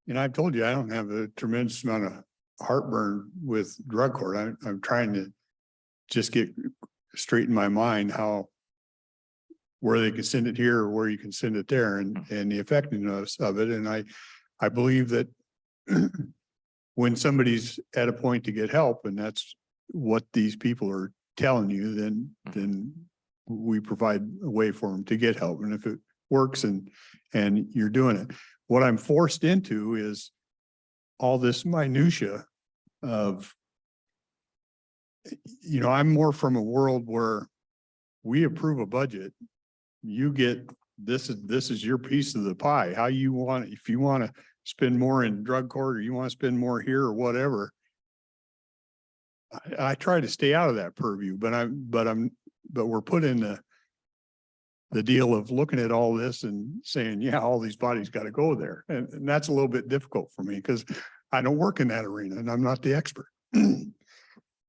And I've told you, I don't have a tremendous amount of heartburn with drug court. I'm trying to just get straight in my mind how where they can send it here or where you can send it there and the effectiveness of it. And I believe that when somebody's at a point to get help, and that's what these people are telling you, then we provide a way for them to get help. And if it works and you're doing it, what I'm forced into is all this minutia of, I'm more from a world where we approve a budget. You get, this is your piece of the pie, how you want it. If you want to spend more in drug court or you want to spend more here or whatever. I try to stay out of that purview, but we're put in the deal of looking at all this and saying, yeah, all these bodies got to go there. And that's a little bit difficult for me because I don't work in that arena and I'm not the expert.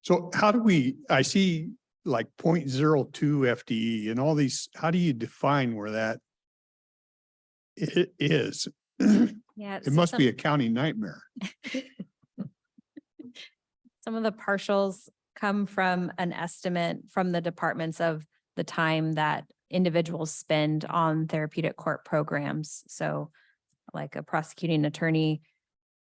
So how do I see like 0.02 FTE and all these, how do you define where that it is? Yeah. It must be a county nightmare. Some of the partials come from an estimate from the departments of the time that individuals spend on therapeutic court programs. So like a prosecuting attorney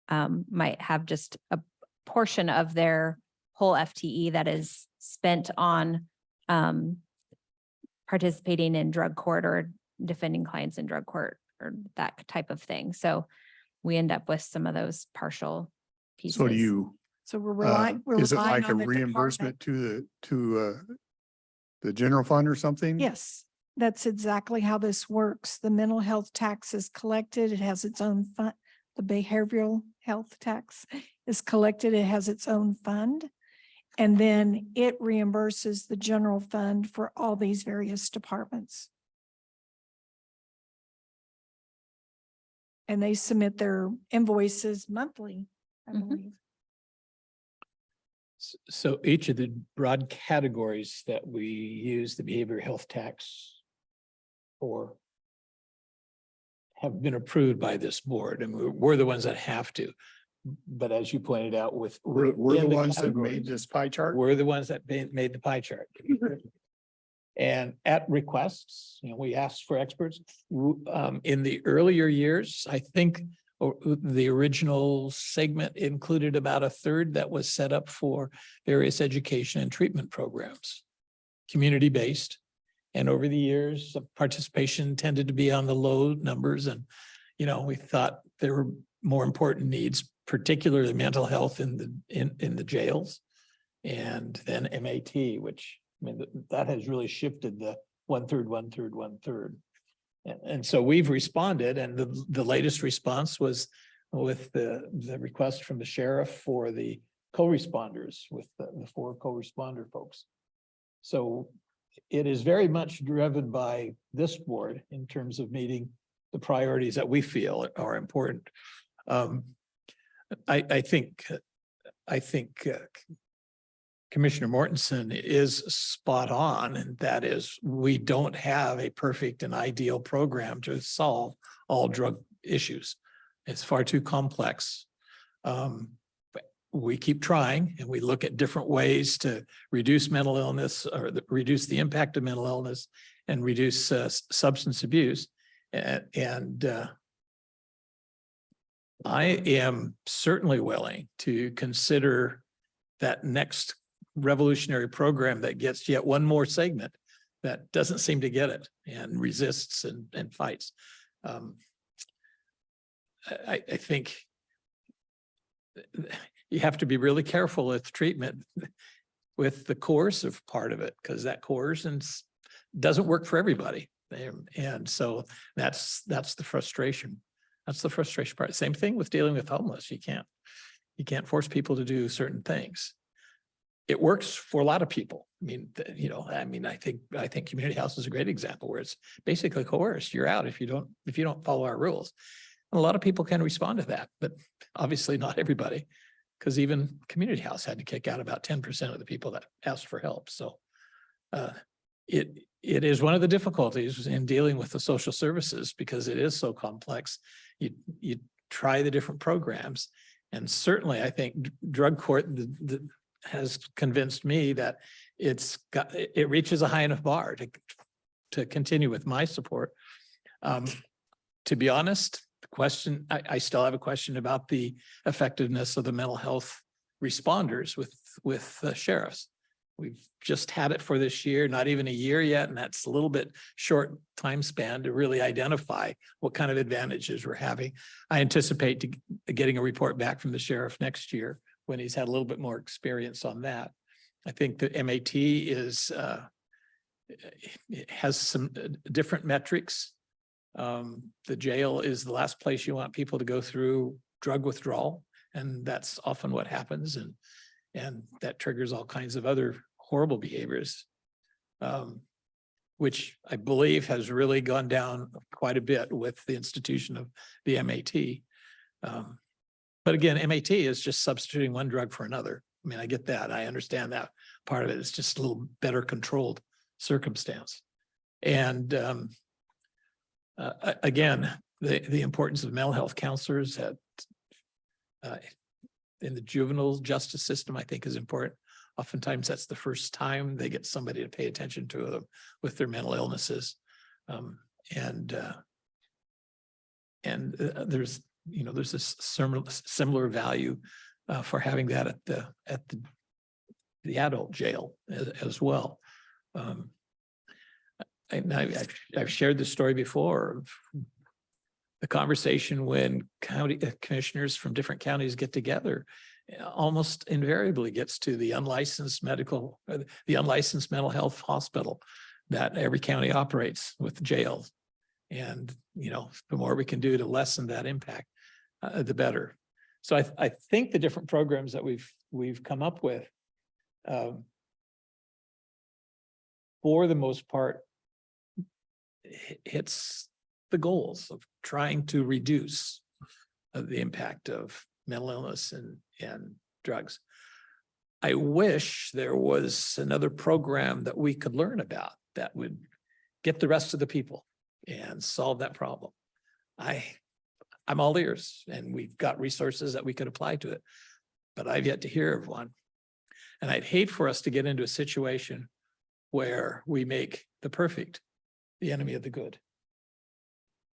might have just a portion of their whole FTE that is spent on participating in drug court or defending clients in drug court or that type of thing. So we end up with some of those partial pieces. So do you, So we're relying, we're is it relying like a on the reimbursement department. to the general fund or something? Yes, that's exactly how this works. The mental health tax is collected. It has its own fund. The behavioral health tax is collected. It has its own fund. And then it reimburses the general fund for all these various departments. And they submit their invoices monthly, I Mhm. believe. So each of the broad categories that we use the behavioral health tax for have been approved by this board, and we're the ones that have to. But as you pointed out with. We're the within ones that categories, made this pie chart? We're the ones that made the pie chart. And at requests, we asked for experts. In the earlier years, I think the original segment included about a third that was set up for various education and treatment programs, community-based. And over the years, the participation tended to be on the low numbers. And, we thought there were more important needs, particularly mental health in the jails. And then MAT, which, that has really shifted the 1/3, 1/3, 1/3. And so we've responded, and the latest response was with the request from the sheriff for the co-responders with the 4 co-responder folks. So it is very much driven by this board in terms of meeting the priorities that we feel are important. I think Commissioner Mortensen is spot on, and that is we don't have a perfect and ideal program to solve all drug issues. It's far too complex. But we keep trying, and we look at different ways to reduce mental illness or reduce the impact of mental illness and reduce substance abuse. And I am certainly willing to consider that next revolutionary program that gets yet one more segment that doesn't seem to get it and resists and fights. I think you have to be really careful with treatment with the coercive part of it, because that coercion doesn't work for everybody. And so that's the frustration. That's the frustration part. Same thing with dealing with homeless. You can't force people to do certain things. It works for a lot of people. I think community house is a great example where it's basically coerced. You're out if you don't follow our rules. And a lot of people can respond to that, but obviously not everybody, because even community house had to kick out about 10% of the people that asked for help. So it is one of the difficulties in dealing with the social services, because it is so complex. You try the different programs. And certainly, I think drug court has convinced me that it reaches a high enough bar to continue with my support. To be honest, the question, I still have a question about the effectiveness of the mental health responders with sheriffs. We've just had it for this year, not even a year yet, and that's a little bit short time span to really identify what kind of advantages we're having. I anticipate getting a report back from the sheriff next year when he's had a little bit more experience on that. I think the MAT it has some different metrics. The jail is the last place you want people to go through drug withdrawal, and that's often what happens, and that triggers all kinds of other horrible behaviors, which I believe has really gone down quite a bit with the institution of the MAT. But again, MAT is just substituting one drug for another. I mean, I get that. I understand that part of it. It's just a little better controlled circumstance. And again, the importance of mental health counselors in the juvenile justice system, I think, is important. Oftentimes, that's the first time they get somebody to pay attention to them with their mental illnesses. There's this similar value for having that at the adult jail as well. I've shared this story before of the conversation when county commissioners from different counties get together, almost invariably gets to the unlicensed mental health hospital that every county operates with jails. And, the more we can do to lessen that impact, the better. So I think the different programs that we've come up with, for the most part, hits the goals of trying to reduce the impact of mental illness and drugs. I wish there was another program that we could learn about that would get the rest of the people and solve that problem. I'm all ears, and we've got resources that we could apply to it, but I've yet to hear of one. And I'd hate for us to get into a situation where we make the perfect the enemy of the good,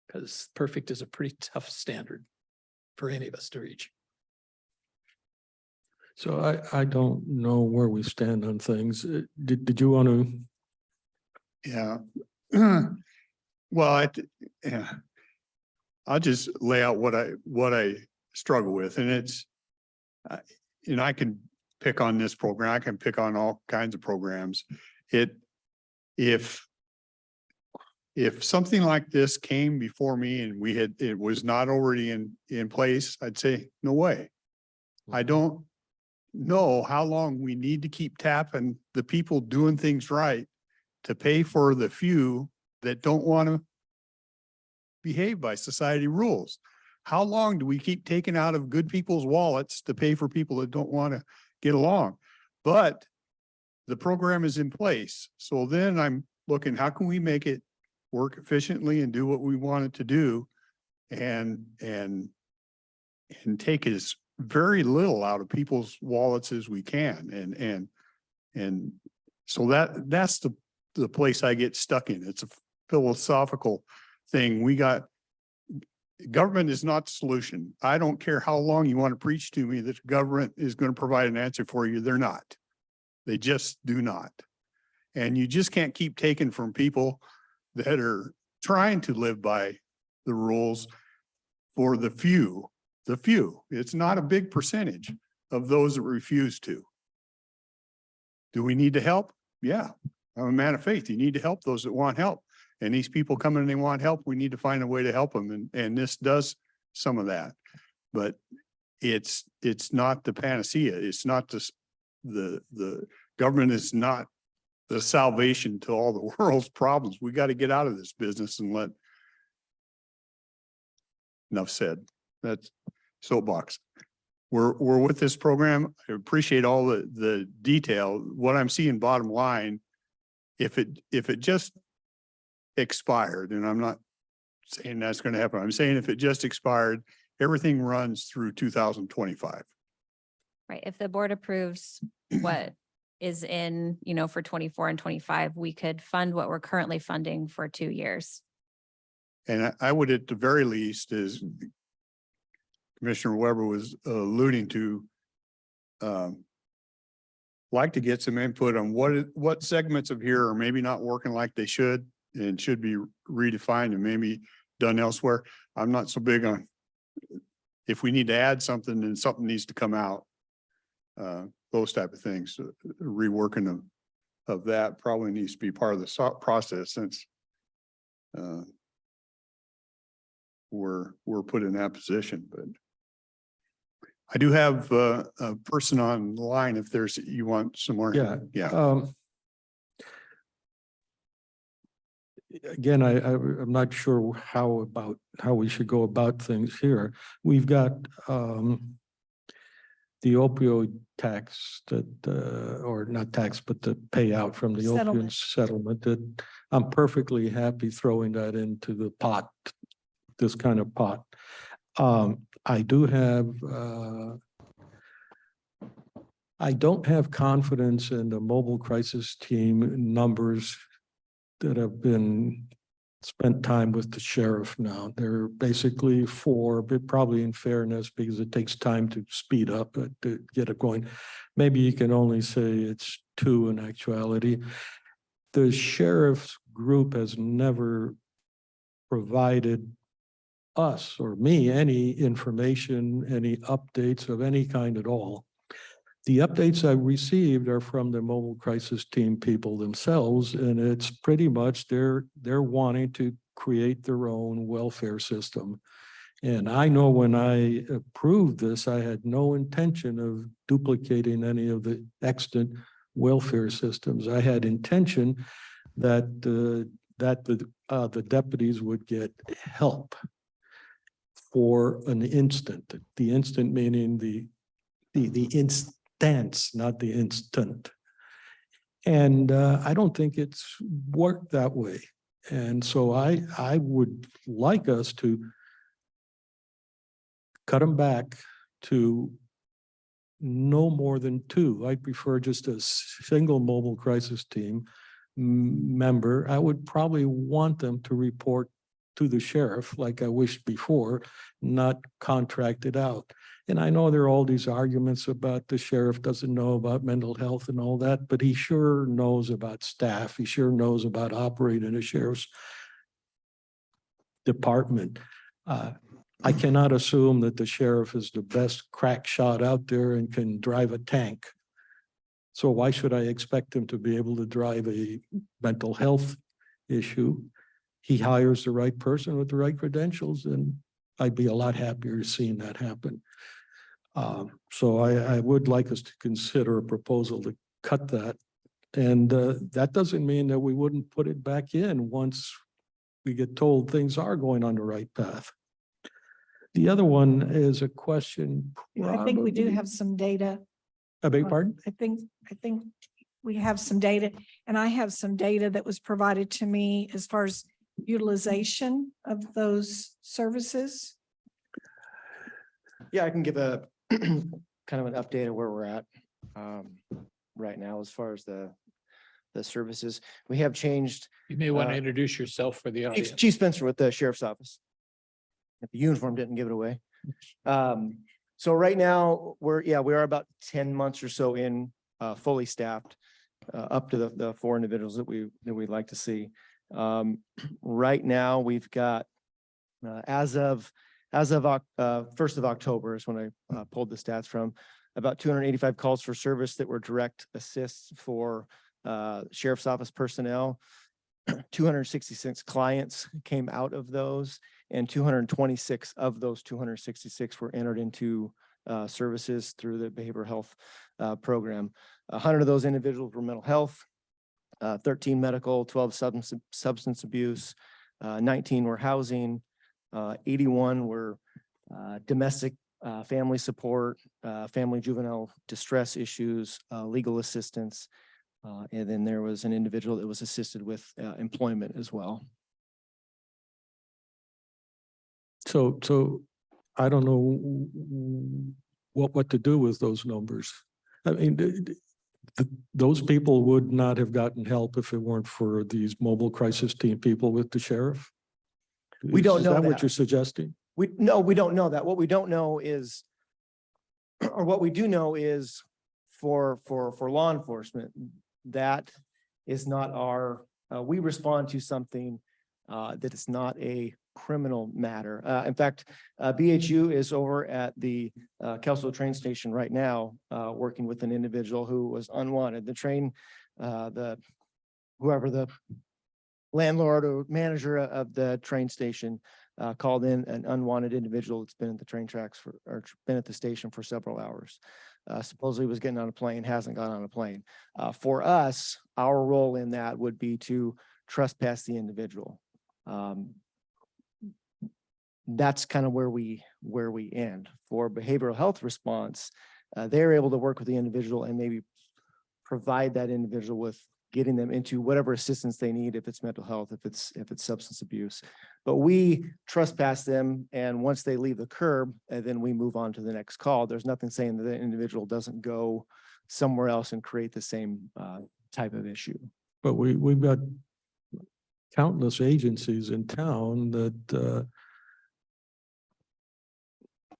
because perfect is a pretty tough standard for any of us to reach. So I don't know where we stand on things. Did you want to? Yeah. Well, I'll just lay out what I struggle with, and it's, I can pick on this program. I can pick on all kinds of programs. If something like this came before me and it was not already in place, I'd say, no way. I don't know how long we need to keep tapping the people doing things right to pay for the few that don't want to behave by society rules. How long do we keep taking out of good people's wallets to pay for people that don't want to get along? But the program is in place. So then I'm looking, how can we make it work efficiently and do what we want it to do, and take as very little out of people's wallets as we can. And so that's the place I get stuck in. It's a philosophical thing. Government is not the solution. I don't care how long you want to preach to me that government is going to provide an answer for you. They're not. They just do not. And you just can't keep taking from people that are trying to live by the rules for the few. It's not a big percentage of those that refuse to. Do we need to help? Yeah, I'm a man of faith. You need to help those that want help. And these people come in and they want help. We need to find a way to help them. And this does some of that. But it's not the panacea. It's not the government is not the salvation to all the world's problems. We got to get out of this business and enough said. That's soapbox. We're with this program. I appreciate all the detail. What I'm seeing bottom line, if it just expired, and I'm not saying that's going to happen. I'm saying if it just expired everything runs through 2025. Right, if the board approves what is in, for 24 and 25, we could fund what we're currently funding for 2 years. And I would, at the very least, as Commissioner Weber was alluding to, like to get some input on what segments of here are maybe not working like they should and should be redefined and maybe done elsewhere. I'm not so big on, if we need to add something, then something needs to come out. Those type of things, reworking of that probably needs to be part of the process, since we're put in that position. But I do have a person on the line if you want some more. Yeah. Yeah. Again, I'm not sure how we should go about things here. We've got the opioid tax that, or not tax, but the payout from the Settlement. opioid settlement, that I'm perfectly happy throwing that into the pot, this kind of pot. I do have, I don't have confidence in the mobile crisis team numbers that have been spent time with the sheriff now. They're basically 4, but probably in fairness, because it takes time to speed up, to get it going. Maybe you can only say it's 2 in actuality. The sheriff's group has never provided us or me any information, any updates of any kind at all. The updates I've received are from the mobile crisis team people themselves, and it's pretty much they're wanting to create their own welfare system. And I know when I approved this, I had no intention of duplicating any of the extant welfare systems. I had intention that the deputies would get help for an instant. The instant meaning the instance, not the instant. And I don't think it's worked that way. And so I would like us to cut them back to no more than 2. I prefer just a single mobile crisis team member. I would probably want them to report to the sheriff like I wished before, not contracted out. And I know there are all these arguments about the sheriff doesn't know about mental health and all that, but he sure knows about staff. He sure knows about operating a sheriff's department. I cannot assume that the sheriff is the best crack shot out there and can drive a tank. So why should I expect him to be able to drive a mental health issue? He hires the right person with the right credentials, and I'd be a lot happier seeing that happen. So I would like us to consider a proposal to cut that. And that doesn't mean that we wouldn't put it back in once we get told things are going on the right path. The other one is a question. I think we do probably- have some data. I beg your pardon? I think we have some data, and I have some data that was provided to me as far as utilization of those services. Yeah, I can give a kind of an update of where we're at right now as far as the services. We have changed. You may want to Uh, introduce yourself for the It's audience. Chief Spencer with the sheriff's office. If the uniform didn't give it away. So right now, we are about 10 months or so in, fully staffed, up to the 4 individuals that we'd like to see. Right now, we've got, as of 1st of October is when I pulled the stats from, about 285 calls for service that were direct assists for sheriff's office personnel. 266 clients came out of those, and 226 of those 266 were entered into services through the behavioral health program. 100 of those individuals were mental health, 13 medical, 12 substance abuse, 19 were housing, 81 were domestic family support, family juvenile distress issues, legal assistance. And then there was an individual that was assisted with employment as well. So I don't know what to do with those numbers. I mean, those people would not have gotten help if it weren't for these mobile crisis team people with the sheriff. We don't Is know that what that. you're suggesting? No, we don't know that. What we don't know is, or what we do know is for law enforcement, that is not our, we respond to something that is not a criminal matter. In fact, BHU is over at the Kelso train station right now, working with an individual who was unwanted. The train, whoever the landlord or manager of the train station called in an unwanted individual that's been at the train tracks or been at the station for several hours. Supposedly was getting on a plane, hasn't got on a plane. For us, our role in that would be to trespass the individual. That's kind of where we end. For behavioral health response, they're able to work with the individual and maybe provide that individual with getting them into whatever assistance they need, if it's mental health, if it's substance abuse. But we trespass them, and once they leave the curb, then we move on to the next call. There's nothing saying that the individual doesn't go somewhere else and create the same type of issue. But we've got countless agencies in town that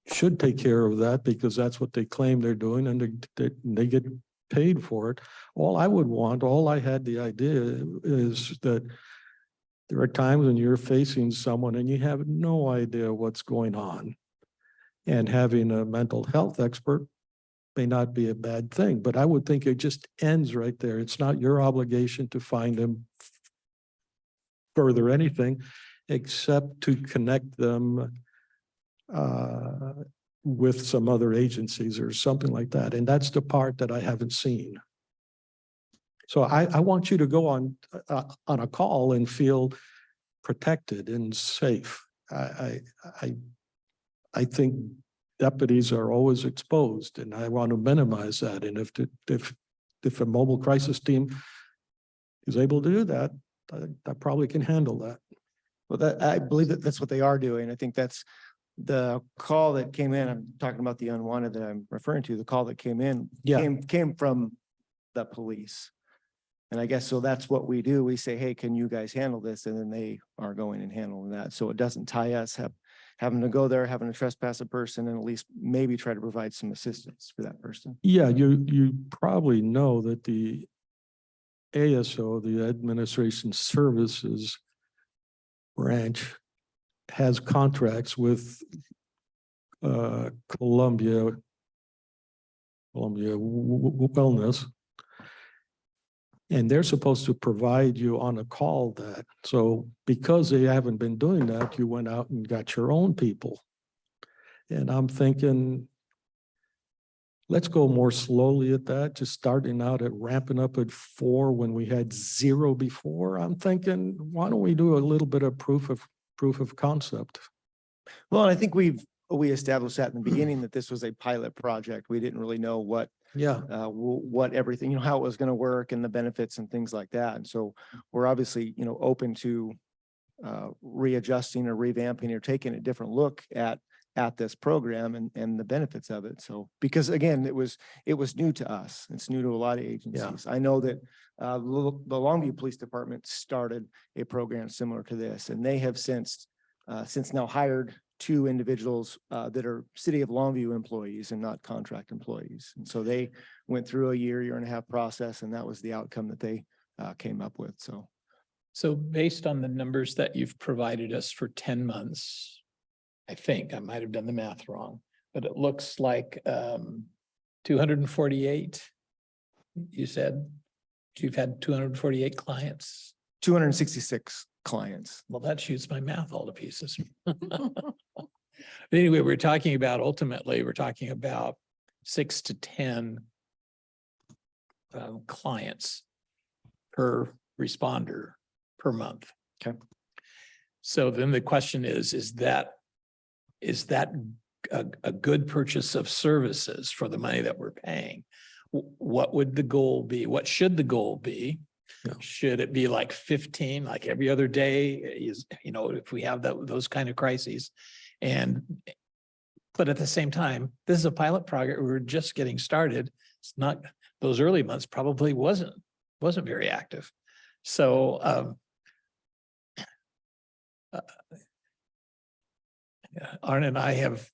should take care of that because that's what they claim they're doing, and they get paid for it. All I had the idea is that there are times when you're facing someone and you have no idea what's going on. And having a mental health expert may not be a bad thing, but I would think it just ends right there. It's not your obligation to find them further anything except to connect them with some other agencies or something like that. And that's the part that I haven't seen. So I want you to go on a call and feel protected and safe. I think deputies are always exposed, and I want to minimize that. And if a mobile crisis team is able to do that, I probably can handle that. Well, I believe that's what they are doing. I think that's the call that came in. I'm talking about the unwanted that I'm referring to. The call that came in came from the police. And I guess so that's what we do. We say, hey, can you guys handle this? And then they are going and handling that. So it doesn't tie us having to go there, having to trespass a person, and at least maybe try to provide some assistance for that person. Yeah, you probably know that the ASO, the Administration Services branch, has contracts with Columbia Wellness. And they're supposed to provide you on a call that. So because they haven't been doing that, you went out and got your own people. And I'm thinking, let's go more slowly at that, just starting out at ramping up at 4 when we had 0 before. I'm thinking, why don't we do a little bit of proof of concept? Well, I think we established that in the beginning that this was a pilot project. We didn't really know what everything, how it was going to work and the benefits and things like that. And so we're obviously, open to readjusting or revamping or taking a different look at this program and the benefits of it. So, because again, it was new to us. It's new to a lot of agencies. I know that the Longview Police Department started a program similar to this, and they have since now hired 2 individuals that are City of Longview employees and not contract employees. And so they went through a year and a half process, and that was the outcome that they came up with. So based on the numbers that you've provided us for 10 months, I think I might have done the math wrong, but it looks like 248, you said you've had 248 clients. 266 clients. Well, that shoots my math all to pieces. But anyway, we're talking about 6 to 10 clients per responder per month. Okay. So then the question is that a good purchase of services for the money that we're paying? What would the goal be? What should the goal be? Yeah. Should it be like 15, like every other day? If we have those kind of crises, and But at the same time, this is a pilot project. We were just getting started. It's not, those early months probably wasn't very active. So Arne and I have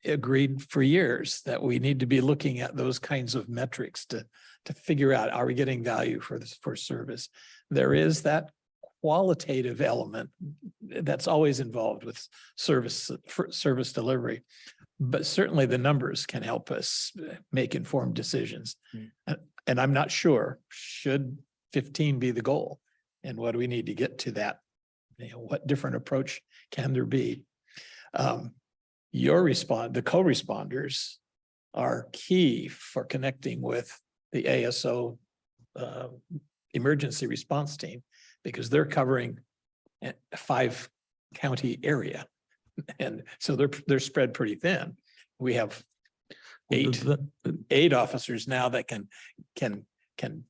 agreed for years that we need to be looking at those kinds of metrics to figure out, are we getting value for this, for service? There is that qualitative element that's always involved with service, for service delivery. But certainly the numbers can help us make informed decisions. And I'm not sure, should 15 be the goal? And what do we need to get to that? You know, what different approach can there be? The co-responders are key for connecting with the ASO emergency response team, because they're covering a 5-county area. And so they're spread pretty thin. We have eight officers now that can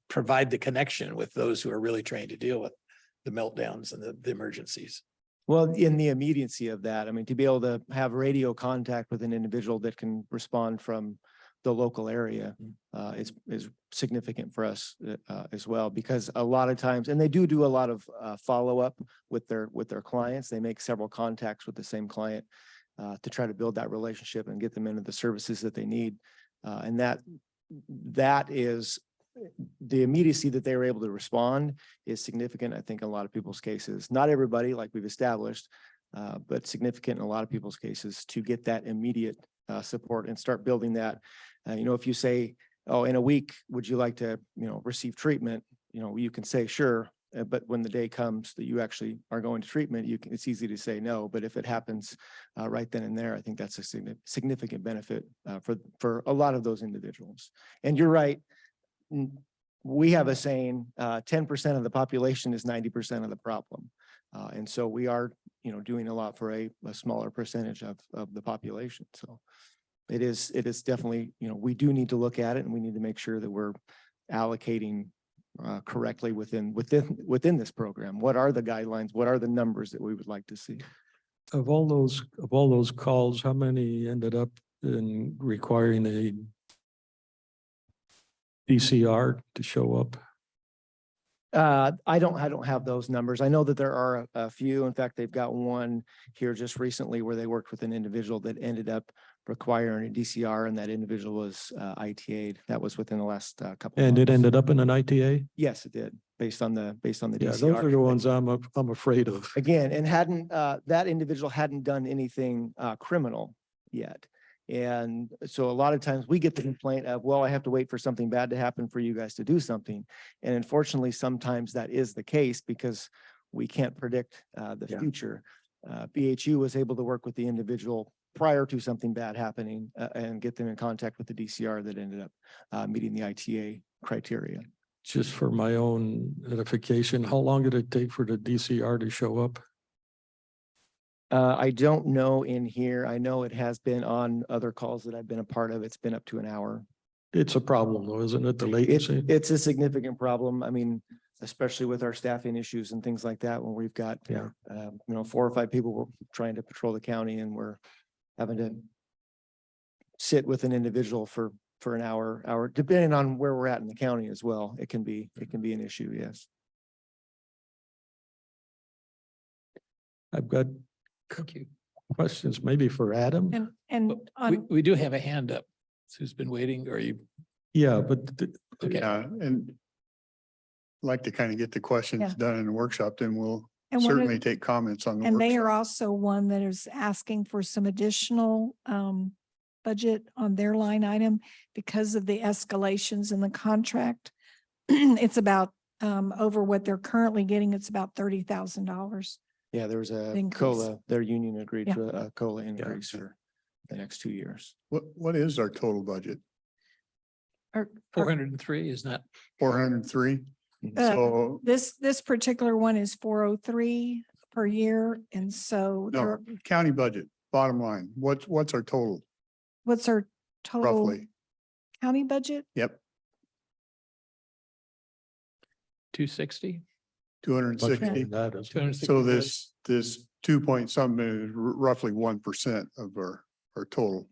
provide the connection with those who are really trained to deal with the meltdowns and the emergencies. Well, in the immediacy of that, I mean, to be able to have radio contact with an individual that can respond from the local area is significant for us as well, because a lot of times, and they do a lot of follow-up with their clients. They make several contacts with the same client to try to build that relationship and get them into the services that they need. And that is the immediacy that they were able to respond is significant, I think, in a lot of people's cases. Not everybody, like we've established, but significant in a lot of people's cases to get that immediate support and start building that. You know, if you say, oh, in a week, would you like to, receive treatment? You can say, sure. But when the day comes that you actually are going to treatment, it's easy to say no. But if it happens right then and there, I think that's a significant benefit for a lot of those individuals. And you're right. We have a saying, 10% of the population is 90% of the problem. And so we are, doing a lot for a smaller percentage of the population. So it is definitely, we do need to look at it, and we need to make sure that we're allocating correctly within this program. What are the guidelines? What are the numbers that we would like to see? Of all those calls, how many ended up in requiring a DCR to show up? I don't have those numbers. I know that there are a few. In fact, they've got one here just recently where they worked with an individual that ended up requiring a DCR, and that individual was ITA'd. That was within the last couple. And it months. ended up in an ITA? Yes, it did, based on the Yeah, DCR. those are the ones I'm afraid of. Again, and that individual hadn't done anything criminal yet. And so a lot of times we get the complaint of, well, I have to wait for something bad to happen for you guys to do something. And unfortunately, sometimes that is the case because we can't predict the future. BHU was able to work with the individual prior to something bad happening and get them in contact with the DCR that ended up meeting the ITA criteria. Just for my own edification, how long did it take for the DCR to show up? I don't know in here. I know it has been on other calls that I've been a part of. It's been up to an hour. It's a problem though, isn't it? The latency? It's a significant problem. I mean, especially with our staffing issues and things like that, when we've got, 4 or 5 people we're trying to patrol the county, and we're having to sit with an individual for an hour, depending on where we're at in the county as well. It can be an issue. Yes. I've got Thank you. questions maybe for Adam. And We, on, we do have a hand up. Who's been waiting? Or are you? Yeah, but Okay. And like to kind of get the questions Yeah. done in the workshop, then we'll and one of- certainly take comments on the and they are workshop. also one that is asking for some additional budget on their line item because of the escalations in the contract. It's about over what they're currently getting. It's about $30,000. Yeah, there was a Increase. COLA, their union agreed Yeah. to a COLA increase for the next 2 years. What is our total budget? 403 is not, 403? Uh, So, This particular one is 403 per year. And so no, there- county budget, bottom line, what's our total what's our total roughly? county budget? Yep, 260? 260. that is. 260. So this 2 point something is roughly 1% of our total.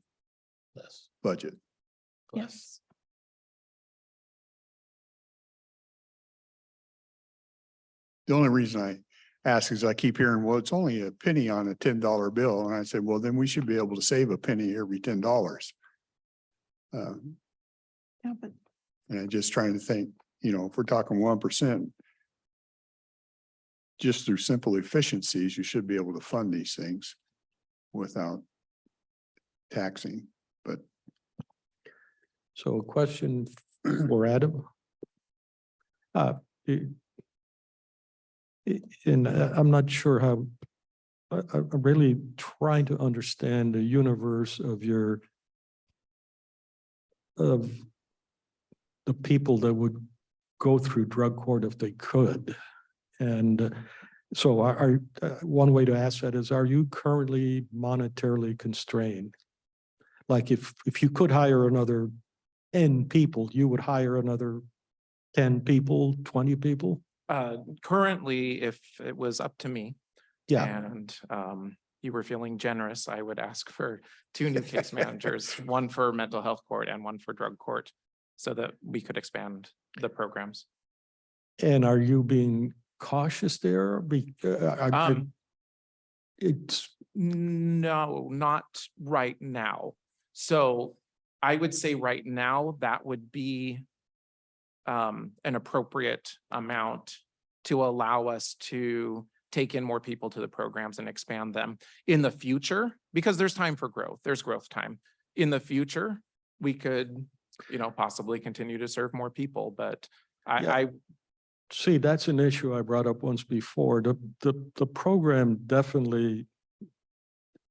Less. budget. Yes. The only reason I ask is I keep hearing, well, it's only a penny on a $10 bill. And I said, well, then we should be able to save a penny every $10. Yeah, but And I'm just trying to think, if we're talking 1%, just through simple efficiencies, you should be able to fund these things without taxing. But So a question for Adam. it- And I'm not sure how, I'm really trying to understand the universe of of the people that would go through drug court if they could. And so one way to ask that is, are you currently monetarily constrained? Like if you could hire another 10 people, you would hire another 10 people, 20 people? Currently, if it was up to me. Yeah, And you were feeling generous, I would ask for 2 new case managers, one for mental health court and one for drug court, so that we could expand the programs. and are you being cautious there? Um, It's, No, not right now. So I would say right now that would be an appropriate amount to allow us to take in more people to the programs and expand them in the future, because there's time for growth. There's growth time. In the future, we could, possibly continue to serve more people, but Yeah. I see, that's an issue I brought up once before. The program definitely,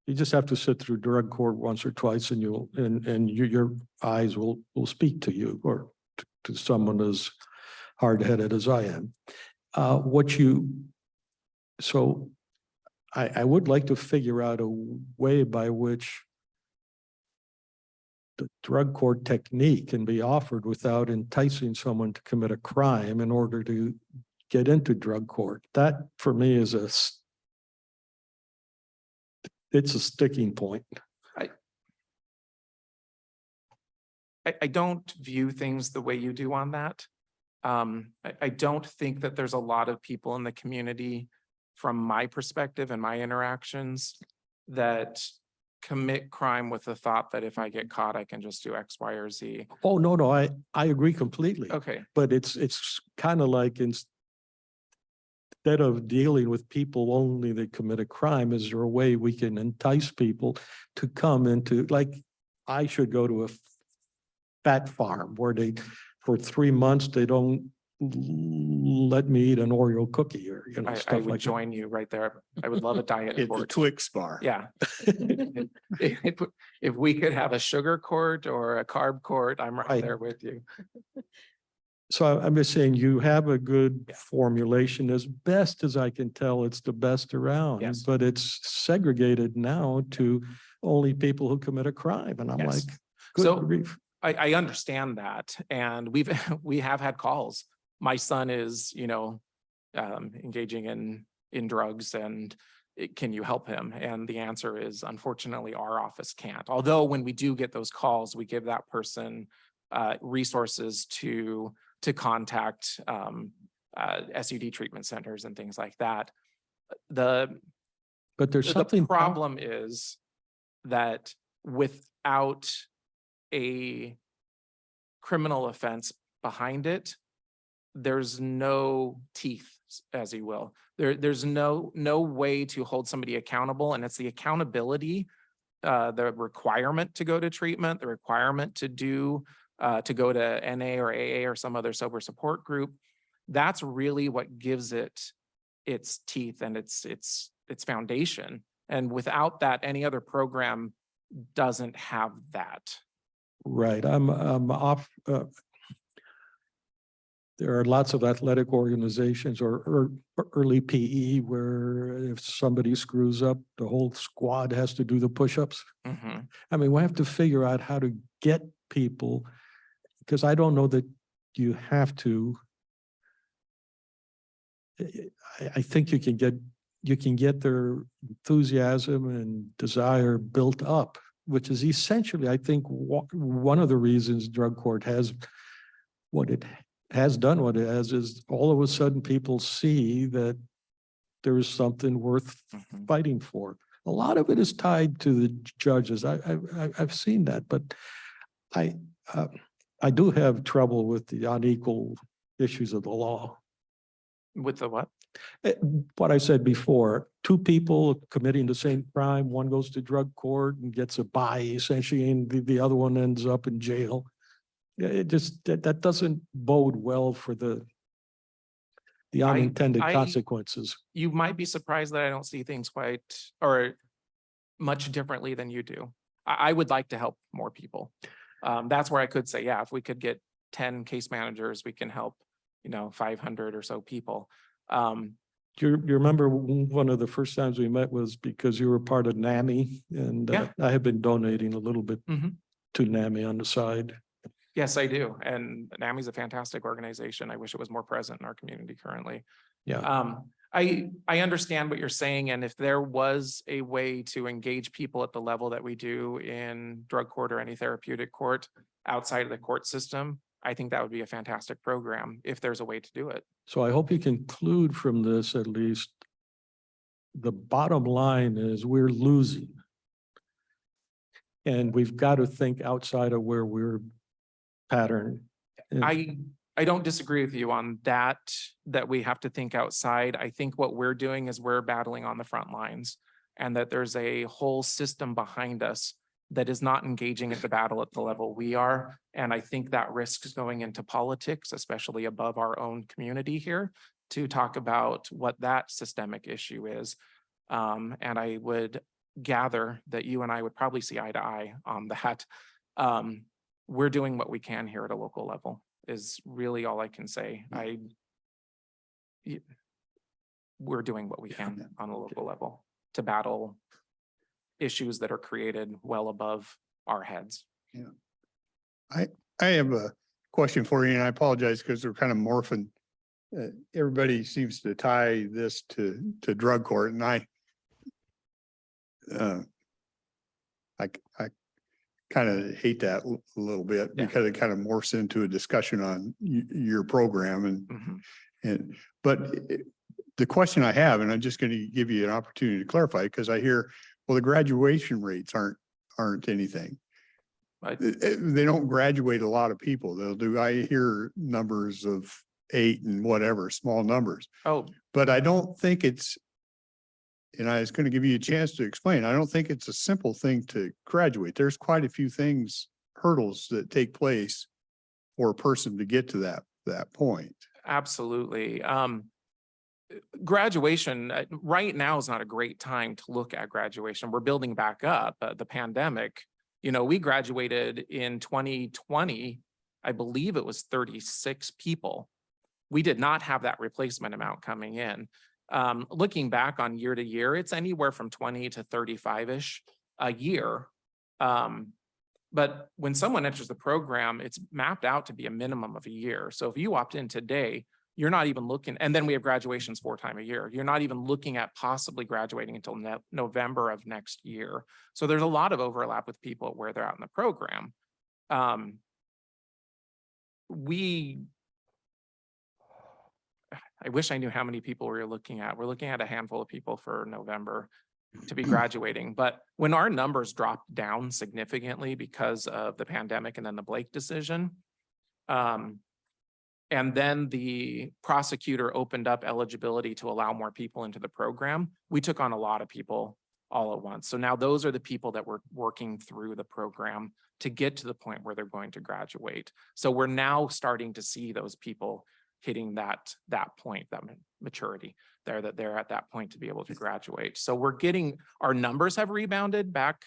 you just have to sit through drug court once or twice and your eyes will speak to you, or to someone as hard-headed as I am. So I would like to figure out a way by which the drug court technique can be offered without enticing someone to commit a crime in order to get into drug court. That for me is it's a sticking point. I don't view things the way you do on that. I don't think that there's a lot of people in the community, from my perspective and my interactions, that commit crime with the thought that if I get caught, I can just do X, Y, or Z. Oh, no, I agree completely. Okay, But it's kind of like instead of dealing with people only that commit a crime, is there a way we can entice people to come into, like, I should go to a fat farm where for 3 months, they don't let me eat an Oreo cookie or, I stuff would like that. join you right there. I would love a diet at the court. Twix bar. Yeah. If we could have a sugar court or a carb court, I'm right Right. there with you. So I'm just saying you have a good formulation. As best as I can tell, it's the best around. Yes. But it's segregated now to only people who commit a crime. And I'm Yes. like, good So- grief. I understand that, and we have had calls. My son is, engaging in drugs, and can you help him? And the answer is, unfortunately, our office can't. Although when we do get those calls, we give that person resources to contact SUD treatment centers and things like that. But there's The something. problem is that without a criminal offense behind it, there's no teeth, as you will. There's no way to hold somebody accountable, and it's the accountability, the requirement to go to treatment, the requirement to go to NA or AA or some other sober support group. That's really what gives it its teeth and its foundation. And without that, any other program doesn't have that. Right, I'm off. There are lots of athletic organizations or early PE where if somebody screws up, the whole squad has to do the push-ups. Mhm. I mean, we have to figure out how to get people, because I don't know that you have to. I think you can get their enthusiasm and desire built up which is essentially, I think, one of the reasons drug court has what it has done, what it has is all of a sudden people see that there is something worth fighting for. A lot of it is tied to the judges. I've seen that, but I do have trouble with the unequal issues of the law. With the what? What I said before, two people committing the same crime, one goes to drug court and gets a bye essentially, and the other one ends up in jail. Yeah, it just, that doesn't bode well for the unintended I- consequences. You might be surprised that I don't see things quite or much differently than you do. I would like to help more people. That's where I could say, yeah, if we could get 10 case managers, we can help, 500 or so people. Do you remember one of the first times we met was because you were part of NAMI, and Yeah. I have been donating a little bit Mhm. to NAMI on the side. Yes, I do. And NAMI is a fantastic organization. I wish it was more present in our community currently. Yeah. I understand what you're saying, and if there was a way to engage people at the level that we do in drug court or any therapeutic court outside of the court system, I think that would be a fantastic program if there's a way to do it. So I hope you conclude from this at least, the bottom line is we're losing. And we've got to think outside of where we're patterned. And I don't disagree with you on that we have to think outside. I think what we're doing is we're battling on the front lines, and that there's a whole system behind us that is not engaging at the battle at the level we are. And I think that risks going into politics, especially above our own community here, to talk about what that systemic issue is. And I would gather that you and I would probably see eye to eye on that. We're doing what we can here at a local level is really all I can say. We're doing what we can on a local level to battle issues that are created well above our heads. I have a question for you, and I apologize because we're kind of morphing. Everybody seems to tie this to drug court, and I kind of hate that a little bit Yeah. because it kind of morphs into a discussion on your program Mhm. but the question I have, and I'm just going to give you an opportunity to clarify, because I hear, well, the graduation rates aren't anything. Right. They don't graduate a lot of people. I hear numbers of 8 and whatever, small numbers, Oh, but I don't think it's, and I was going to give you a chance to explain, I don't think it's a simple thing to graduate. There's quite a few hurdles that take place for a person to get to that point. absolutely. Graduation, right now is not a great time to look at graduation. We're building back up. The pandemic, we graduated in 2020, I believe it was 36 people. We did not have that replacement amount coming in. Looking back on year to year, it's anywhere from 20 to 35-ish a year. But when someone enters the program, it's mapped out to be a minimum of a year. So if you opt in today, you're not even looking, and then we have graduations 4 times a year. You're not even looking at possibly graduating until November of next year. So there's a lot of overlap with people where they're out in the program. I wish I knew how many people we were looking at. We're looking at a handful of people for November to be graduating. But when our numbers dropped down significantly because of the pandemic and then the Blake decision, and then the prosecutor opened up eligibility to allow more people into the program, we took on a lot of people all at once. So now those are the people that we're working through the program to get to the point where they're going to graduate. So we're now starting to see those people hitting that point, that maturity there, that they're at that point to be able to graduate. So our numbers have rebounded back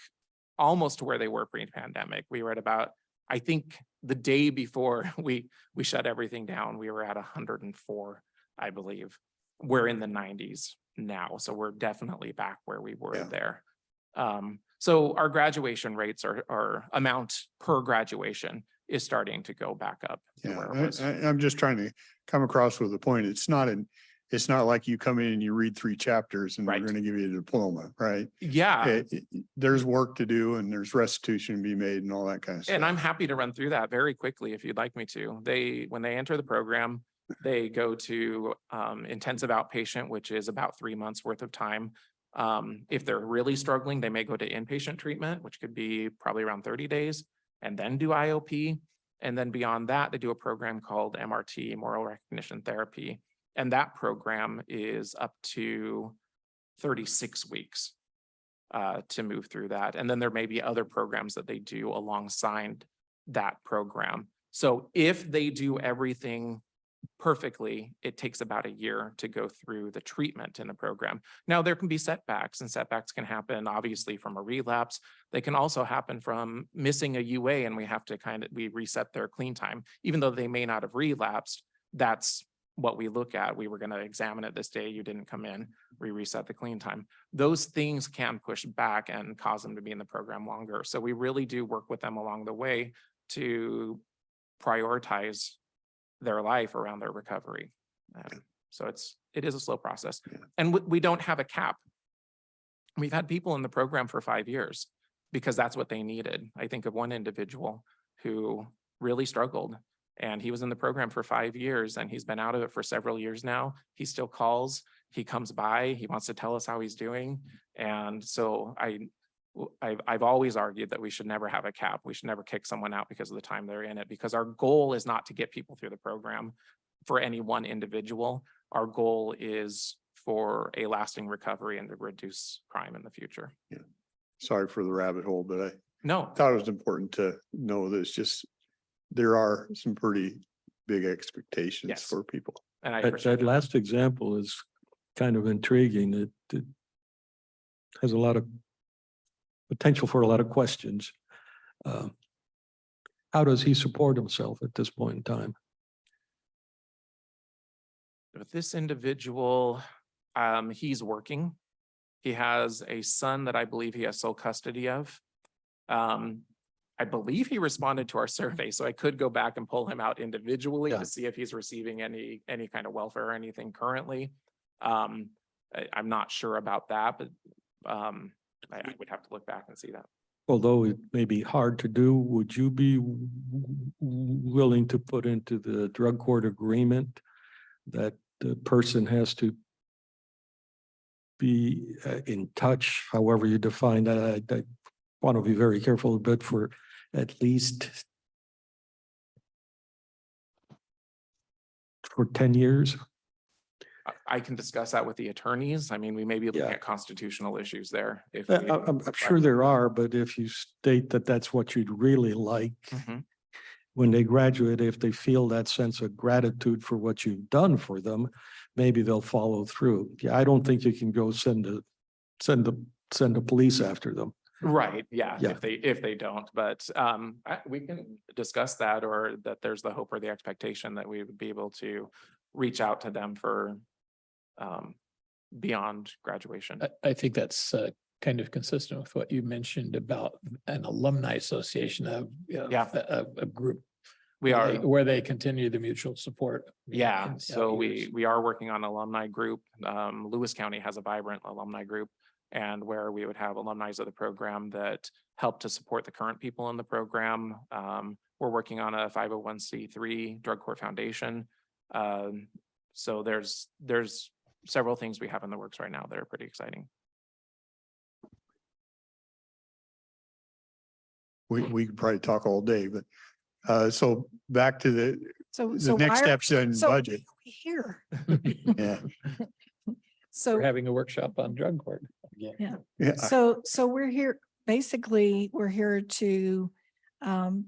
almost to where they were pre-pandemic. We were at about, I think the day before we shut everything down, we were at 104, I believe. We're in the 90s now. So we're definitely back where we were there. So our graduation rates are amount per graduation is starting to go back up. To where it was. I'm just trying to come across with the point. It's not it's not like you come in and you read 3 chapters and we're Right. going to give you a diploma, right? Yeah. There's work to do and there's restitution to be made and all that kind of stuff. And I'm happy to run through that very quickly if you'd like me to. When they enter the program, they go to intensive outpatient, which is about 3 months worth of time. If they're really struggling, they may go to inpatient treatment, which could be probably around 30 days, and then do IOP. And then beyond that, they do a program called MRT, Moral Recognition Therapy. And that program is up to 36 weeks to move through that. And then there may be other programs that they do alongside that program. So if they do everything perfectly, it takes about a year to go through the treatment in the program. Now, there can be setbacks, and setbacks can happen obviously from a relapse. They can also happen from missing a UA, and we reset their clean time. Even though they may not have relapsed, that's what we look at. We were going to examine it this day, you didn't come in, we reset the clean time. Those things can push back and cause them to be in the program longer. So we really do work with them along the way to prioritize their life around their recovery. So it is a slow process. And we don't have a cap. We've had people in the program for 5 years because that's what they needed. I think of one individual who really struggled, and he was in the program for 5 years, and he's been out of it for several years now. He still calls, he comes by, he wants to tell us how he's doing. And so I've always argued that we should never have a cap. We should never kick someone out because of the time they're in it, because our goal is not to get people through the program for any one individual. Our goal is for a lasting recovery and to reduce crime in the future. Sorry for the rabbit hole, but I No, thought it was important to know that it's just, there are some pretty big expectations Yes. for people. and I That, appreciate that it. last example is kind of intriguing. It has a lot of potential for a lot of questions. How does he support himself at this point in time? With this individual, he's working. He has a son that I believe he has sole custody of. I believe he responded to our survey, so I could go back and pull him out individually Yeah. to see if he's receiving any kind of welfare or anything currently. I'm not sure about that, but I would have to look back and see that. Although it may be hard to do, would you be willing to put into the drug court agreement that the person has to be in touch, however you define that? I want to be very careful, but for at least for 10 years? I can discuss that with the attorneys. I mean, we may be looking Yeah. at constitutional issues there. If I'm sure there are, but if you state that that's what you'd really like, Mhm. when they graduate, if they feel that sense of gratitude for what you've done for them, maybe they'll follow through. Yeah, I don't think you can go send the police after them. Right, yeah, Yeah. if they don't, but we can discuss that, or that there's the hope or the expectation that we would be able to reach out to them for beyond graduation. I think that's kind of consistent with what you mentioned about an alumni association of, Yeah. a group. We are, Where they continue the mutual support. yeah, in so years. we are working on alumni group. Lewis County has a vibrant alumni group, and where we would have alumni of the program that help to support the current people in the program. We're working on a 501c3 drug court foundation. So there's several things we have in the works right now that are pretty exciting. We could probably talk all day, but so back to the So next why are- steps in so why budget. are we here? Yeah, So. We're having a workshop on drug court. yeah. So we're here, basically, we're here to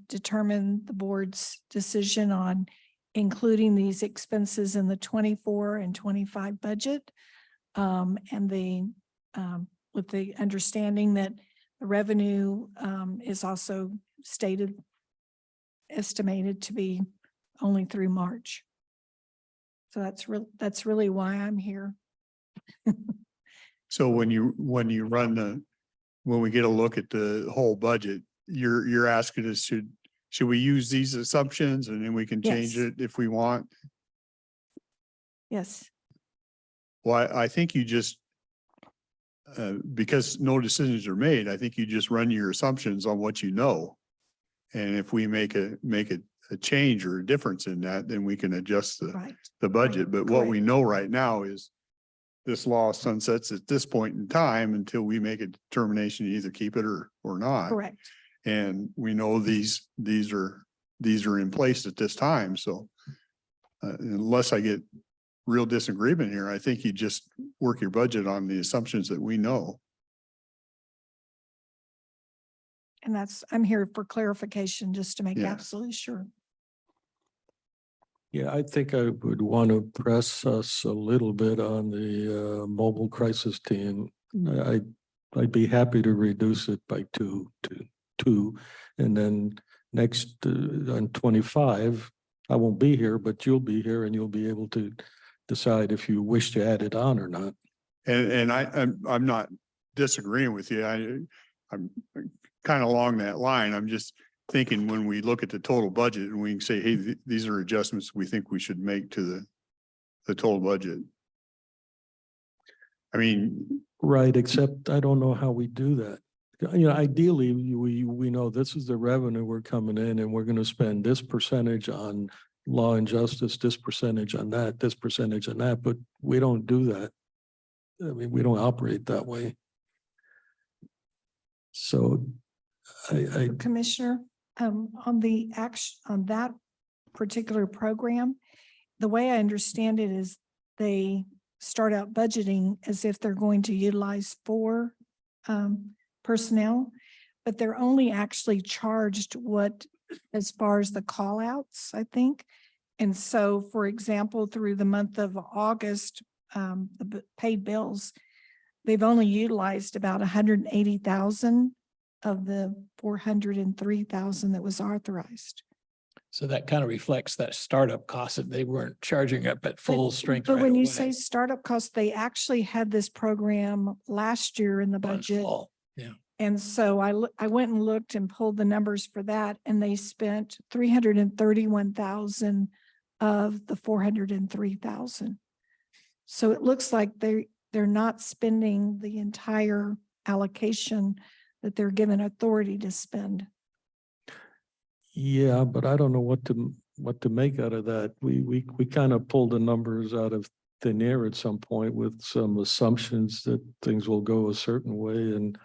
determine the board's decision on including these expenses in the 24 and 25 budget. And with the understanding that the revenue is also estimated to be only through March. So that's really why I'm here. So when you when we get a look at the whole budget, you're asking us should we use these assumptions and then we can change Yes. it if we want? Yes. Well, I think you just, because no decisions are made, I think you just run your assumptions on what you know. And if we make a change or a difference in that, then we can adjust Right. the budget. But what we Correct. know right now is this law sunsets at this point in time until we make a determination to either keep it or not. Correct. And we know these are in place at this time, so unless I get real disagreement here, I think you just work your budget on the assumptions that we know. And I'm here for clarification, just to make Yeah. absolutely sure. Yeah, I think I would want to press us a little bit on the mobile crisis team. I'd be happy to reduce it by two, and then next on 25, I won't be here, but you'll be here and you'll be able to decide if you wish to add it on or not. And I'm not disagreeing with you. I'm kind of along that line. I'm just thinking when we look at the total budget and we can say, hey, these are adjustments we think we should make to the total budget. I mean, Right, except I don't know how we do that. You know, ideally, we know this is the revenue we're coming in and we're gonna spend this percentage on law and justice, this percentage on that, this percentage on that, but we don't do that. I mean, we don't operate that way. So I Commissioner, on the action, on that particular program, the way I understand it is they start out budgeting as if they're going to utilize 4 personnel, but they're only actually charged as far as the call outs, I think. And so, for example, through the month of August, the paid bills, they've only utilized about 180,000 of the 403,000 that was authorized. So that kind of reflects that startup cost that they weren't charging up at full strength. But right when you away say startup costs, they actually had this program last year in the on budget. full. Yeah. And so I went and looked and pulled the numbers for that, and they spent 331,000 of the 403,000. So it looks like they're not spending the entire allocation that they're given authority to spend. yeah, but I don't know what to make out of that. We kind of pulled the numbers out of thin air at some point with some assumptions that things will go a certain way, and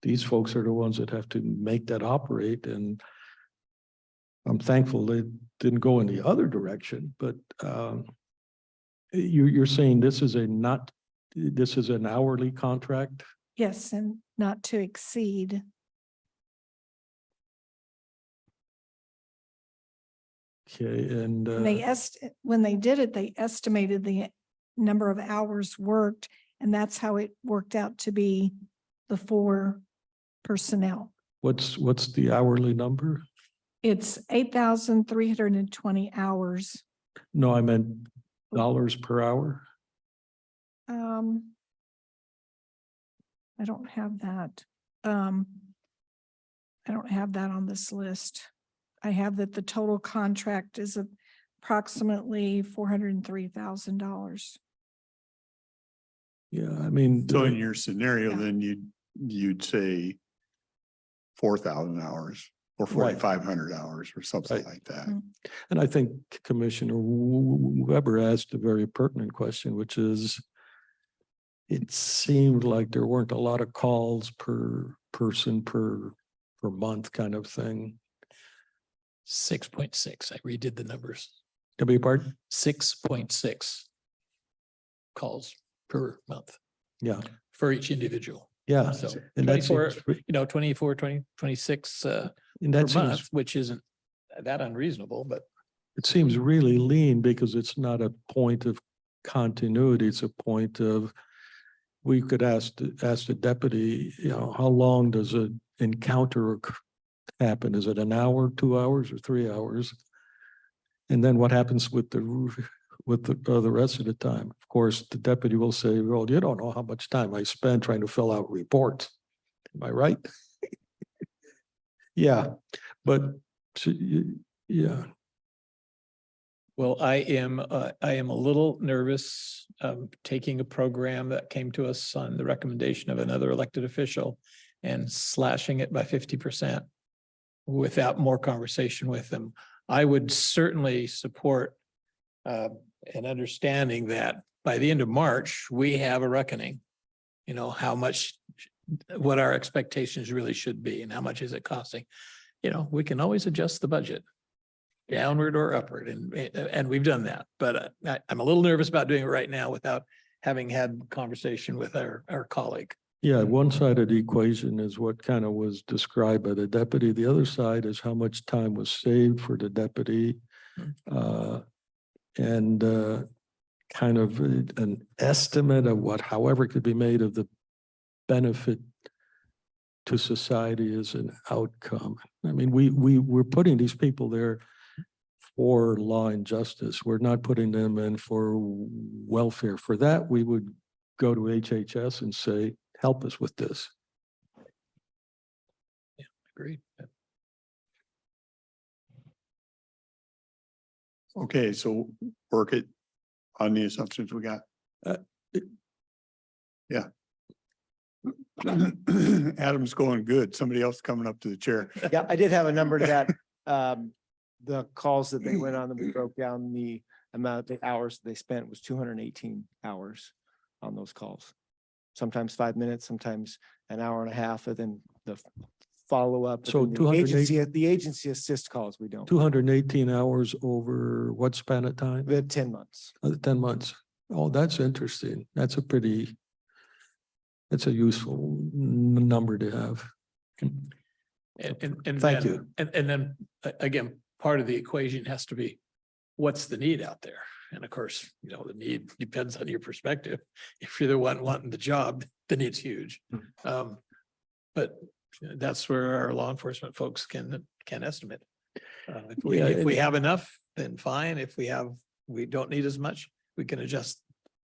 these folks are the ones that have to make that operate, and I'm thankful they didn't go in the other direction, but you're saying this is an hourly contract? Yes, and not to exceed. Okay, and When they did it, they estimated the number of hours worked, and that's how it worked out to be the 4 personnel. what's the hourly number? It's 8,320 hours. No, I meant dollars per hour. I don't have that. I don't have that on this list. I have that the total contract is approximately $403,000. Yeah, I mean. so in your scenario, Yeah. then you'd say 4,000 hours or Right. 4,500 hours or something Right. like that. Mm. And I think Commissioner Weber asked a very pertinent question, which is, it seemed like there weren't a lot of calls per person per month kind of thing. 6.6. I redid the numbers. Beg your pardon? 6.6 calls per month Yeah, for each individual. yeah. So And that 24, seems, 26 and per that seems, month, which isn't that unreasonable, but it seems really lean because it's not a point of continuity. It's a point of, we could ask the deputy, you know, how long does an encounter happen? Is it an hour, 2 hours, or 3 hours? And then what happens with the rest of the time? Of course, the deputy will say, well, you don't know how much time I spent trying to fill out reports. Am I right? Yeah, but yeah. Well, I am a little nervous, taking a program that came to us on the recommendation of another elected official and slashing it by 50% without more conversation with them. I would certainly support an understanding that by the end of March, we have a reckoning. You know, how much, what our expectations really should be and how much is it costing? You know, we can always adjust the budget downward or upward, and we've done that. But I'm a little nervous about doing it right now without having had conversation with our colleague. Yeah, one side of the equation is what kind of was described by the deputy. The other side is how much time was saved for the deputy. And kind of an estimate of what, however it could be made of the benefit to society as an outcome. I mean, we're putting these people there for law and justice. We're not putting them in for welfare. For that, we would go to HHS and say, help us with this. Yeah, agreed. Okay, so work it on the assumptions we got. Yeah. Adam's going good. Somebody else coming up to the chair. Yeah, I did have a number to that. The calls that they went on, that we broke down the amount, the hours they spent was 218 hours on those calls. Sometimes 5 minutes, sometimes an hour and a half, and then the follow-up. So and then 208 the agency assist calls, we don't. 218 hours over what span of time? We had 10 months. 10 months. Oh, that's interesting. That's a useful number to have. And Thank then- you. And then again, part of the equation has to be, what's the need out there? And of course, you know, the need depends on your perspective. If you're the one wanting the job, the need's huge. But that's where our law enforcement folks can estimate. If we have enough, then fine. If we don't need as much, we can adjust.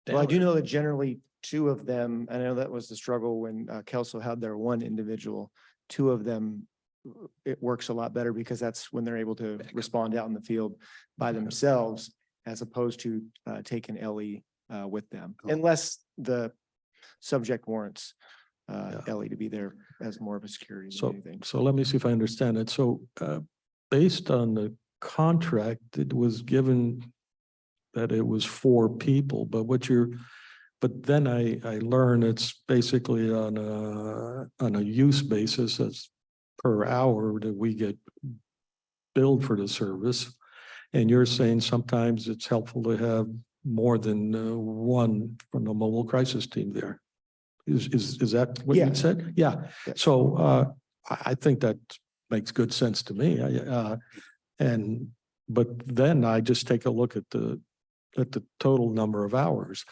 Well, I do downward. know that generally two of them, I know that was the struggle when Kelso had their one individual, two of them, it works a lot better because that's when they're able to respond out in the field by themselves as opposed to taking Ellie with them, unless the subject warrants Ellie to be there as more of a security than So, anything. so let me see if I understand it. So, based on the contract, it was given that it was 4 people, but but then I learned it's basically on a use basis as per hour that we get billed for the service. And you're saying sometimes it's helpful to have more than one from the mobile crisis team there. Is that what Yeah. you said? Yeah. Yeah. So I think that makes good sense to me. But then I just take a look at the total number of hours.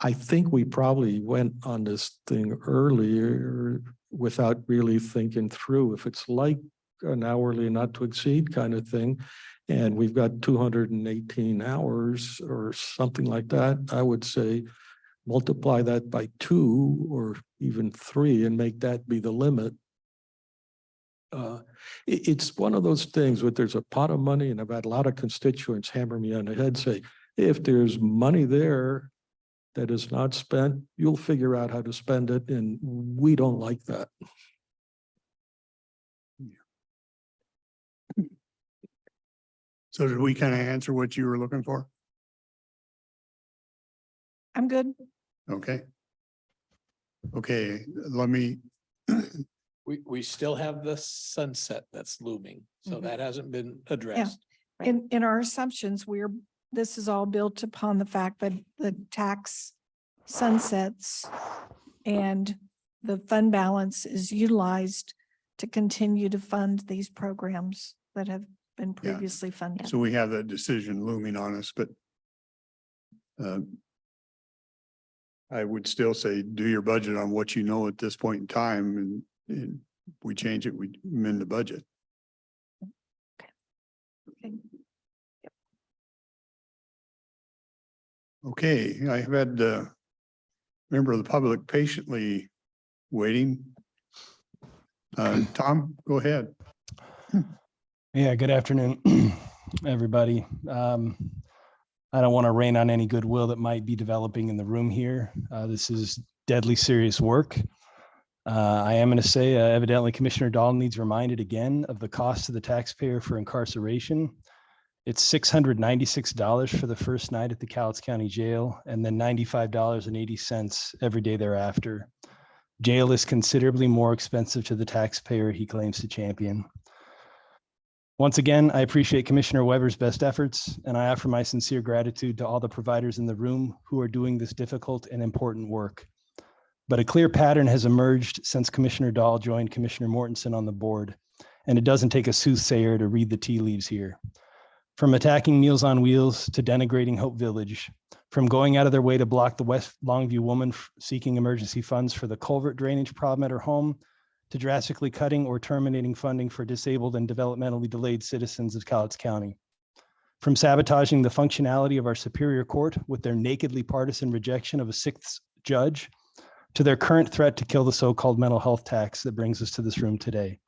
I think we probably went on this thing earlier without really thinking through if it's like an hourly not to exceed kind of thing. And we've got 218 hours or something like that. I would say multiply that by 2 or even 3 and make that be the limit. It's one of those things where there's a pot of money, and I've had a lot of constituents hammer me on the head, say, if there's money there that is not spent, you'll figure out how to spend it, and we don't like that. So did we kind of answer what you were looking for? I'm good. Okay. Okay, let me, We still have the sunset that's looming, so Mhm. that hasn't been addressed. Right. In our assumptions, this is all built upon the fact that the tax sunsets and the fund balance is utilized to continue to fund these programs that have been previously funded. so we have that decision looming on us, but I would still say do your budget on what you know at this point in time, and we change it, we amend the budget. Okay. Okay, I have had the member of the public patiently waiting. Tom, go ahead. Yeah, good afternoon. everybody. I don't want to rain on any goodwill that might be developing in the room here. This is deadly serious work. I am going to say evidently Commissioner Dahl needs reminded again of the cost to the taxpayer for incarceration. It's $696 for the first night at the Cowlitz County Jail, and then $95.80 every day thereafter. Jail is considerably more expensive to the taxpayer he claims to champion. Once again, I appreciate Commissioner Weber's best efforts, and I offer my sincere gratitude to all the providers in the room who are doing this difficult and important work. But a clear pattern has emerged since Commissioner Dahl joined Commissioner Mortensen on the board, and it doesn't take a soothsayer to read the tea leaves here. From attacking Meals on Wheels to denigrating Hope Village, from going out of their way to block the West Longview woman seeking emergency funds for the culvert drainage problem at her home, to drastically cutting or terminating funding for disabled and developmentally delayed citizens of Cowlitz County. From sabotaging the functionality of our Superior Court with their nakedly partisan rejection of a sixth judge, to their current threat to kill the so-called mental health tax that brings us to this room today.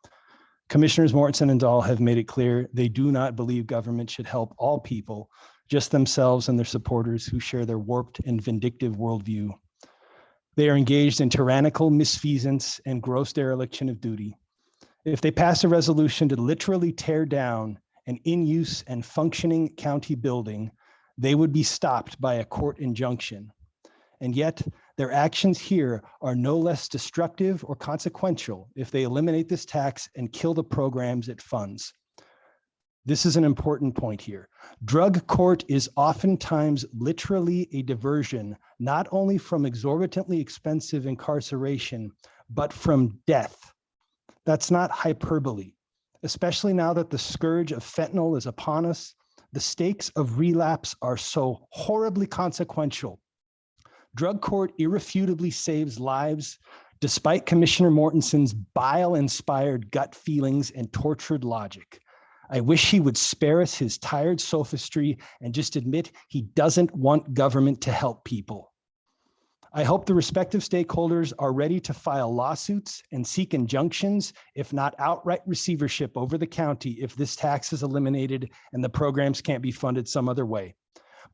Commissioners Mortensen and Dahl have made it clear they do not believe government should help all people, just themselves and their supporters who share their warped and vindictive worldview. They are engaged in tyrannical misfeasance and gross dereliction of duty. If they pass a resolution to literally tear down an in-use and functioning county building, they would be stopped by a court injunction. And yet, their actions here are no less destructive or consequential if they eliminate this tax and kill the programs it funds. This is an important point here. Drug court is oftentimes literally a diversion, not only from exorbitantly expensive incarceration, but from death. That's not hyperbole, especially now that the scourge of fentanyl is upon us. The stakes of relapse are so horribly consequential. Drug court irrefutably saves lives, despite Commissioner Mortensen's bile-inspired gut feelings and tortured logic. I wish he would spare us his tired sophistry and just admit he doesn't want government to help people. I hope the respective stakeholders are ready to file lawsuits and seek injunctions, if not outright receivership over the county if this tax is eliminated and the programs can't be funded some other way.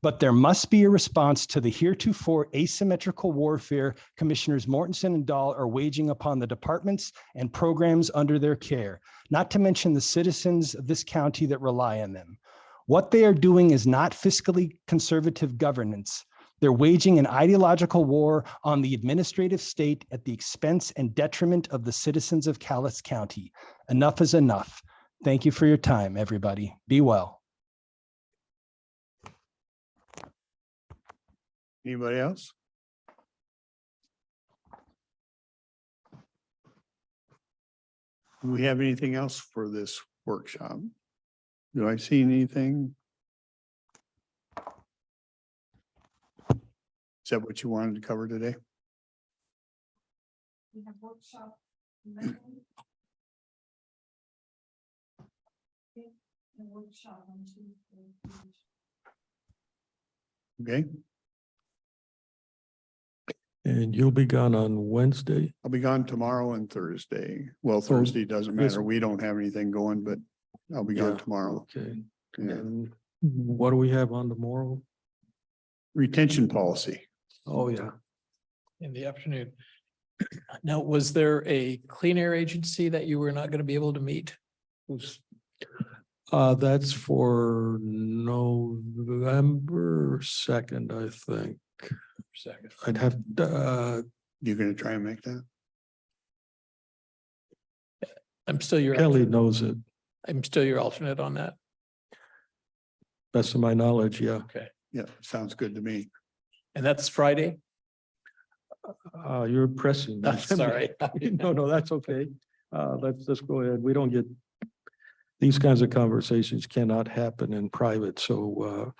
But there must be a response to the heretofore asymmetrical warfare Commissioners Mortensen and Dahl are waging upon the departments and programs under their care, not to mention the citizens of this county that rely on them. What they are doing is not fiscally conservative governance. They're waging an ideological war on the administrative state at the expense and detriment of the citizens of Cowlitz County. Enough is enough. Thank you for your time, everybody. Be well. Anybody else? Do we have anything else for this workshop? Do I see anything? Is that what you wanted to cover today? We have workshop. Workshop on Tuesday. Okay, And you'll be gone on Wednesday? I'll be gone tomorrow and Thursday. Well, So Thursday doesn't this- matter. We don't have anything going, but I'll be gone Yeah. tomorrow. Okay. Yeah. And what do we have on tomorrow? Retention policy. Oh, yeah. In the afternoon. Now, was there a clean air agency that you were not going to be able to meet? That's for November 2nd, I think. Second. I'd have, You're gonna try and make that? I'm still your, Kelly knows it. I'm still your alternate on that. Best of my knowledge, yeah. Okay. Yeah, sounds good to me. And that's Friday? You're pressing. me. Sorry. No, that's okay. Let's go ahead. We don't get, these kinds of conversations cannot happen in private, so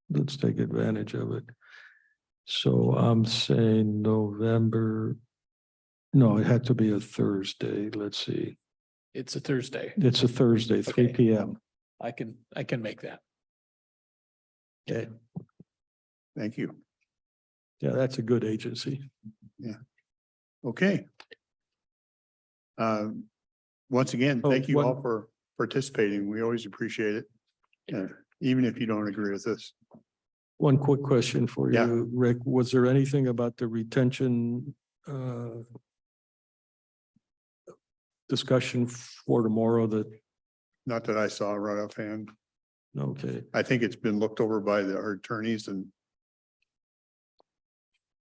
let's take advantage of it. So I'm saying November, no, it had to be a Thursday. Let's see. It's a Thursday. It's a Thursday, 3 Okay. PM. I can make that. Okay. Thank you. Yeah, that's a good agency. Okay. Once again, Oh, thank you all one- for participating. We always appreciate it. even if you don't agree with this. One quick question for Yeah. you, Rick. Was there anything about the retention discussion for tomorrow that, Not that I saw right offhand. okay, I think it's been looked over by our attorneys and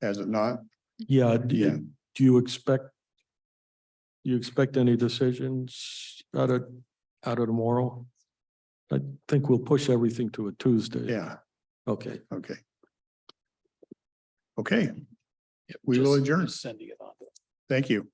has it not? yeah, Yeah. do you expect any decisions out of tomorrow? I think we'll push everything to a Tuesday. Yeah, Okay. okay. Okay, Yep, We will just adjourn. Sending it on. thank you.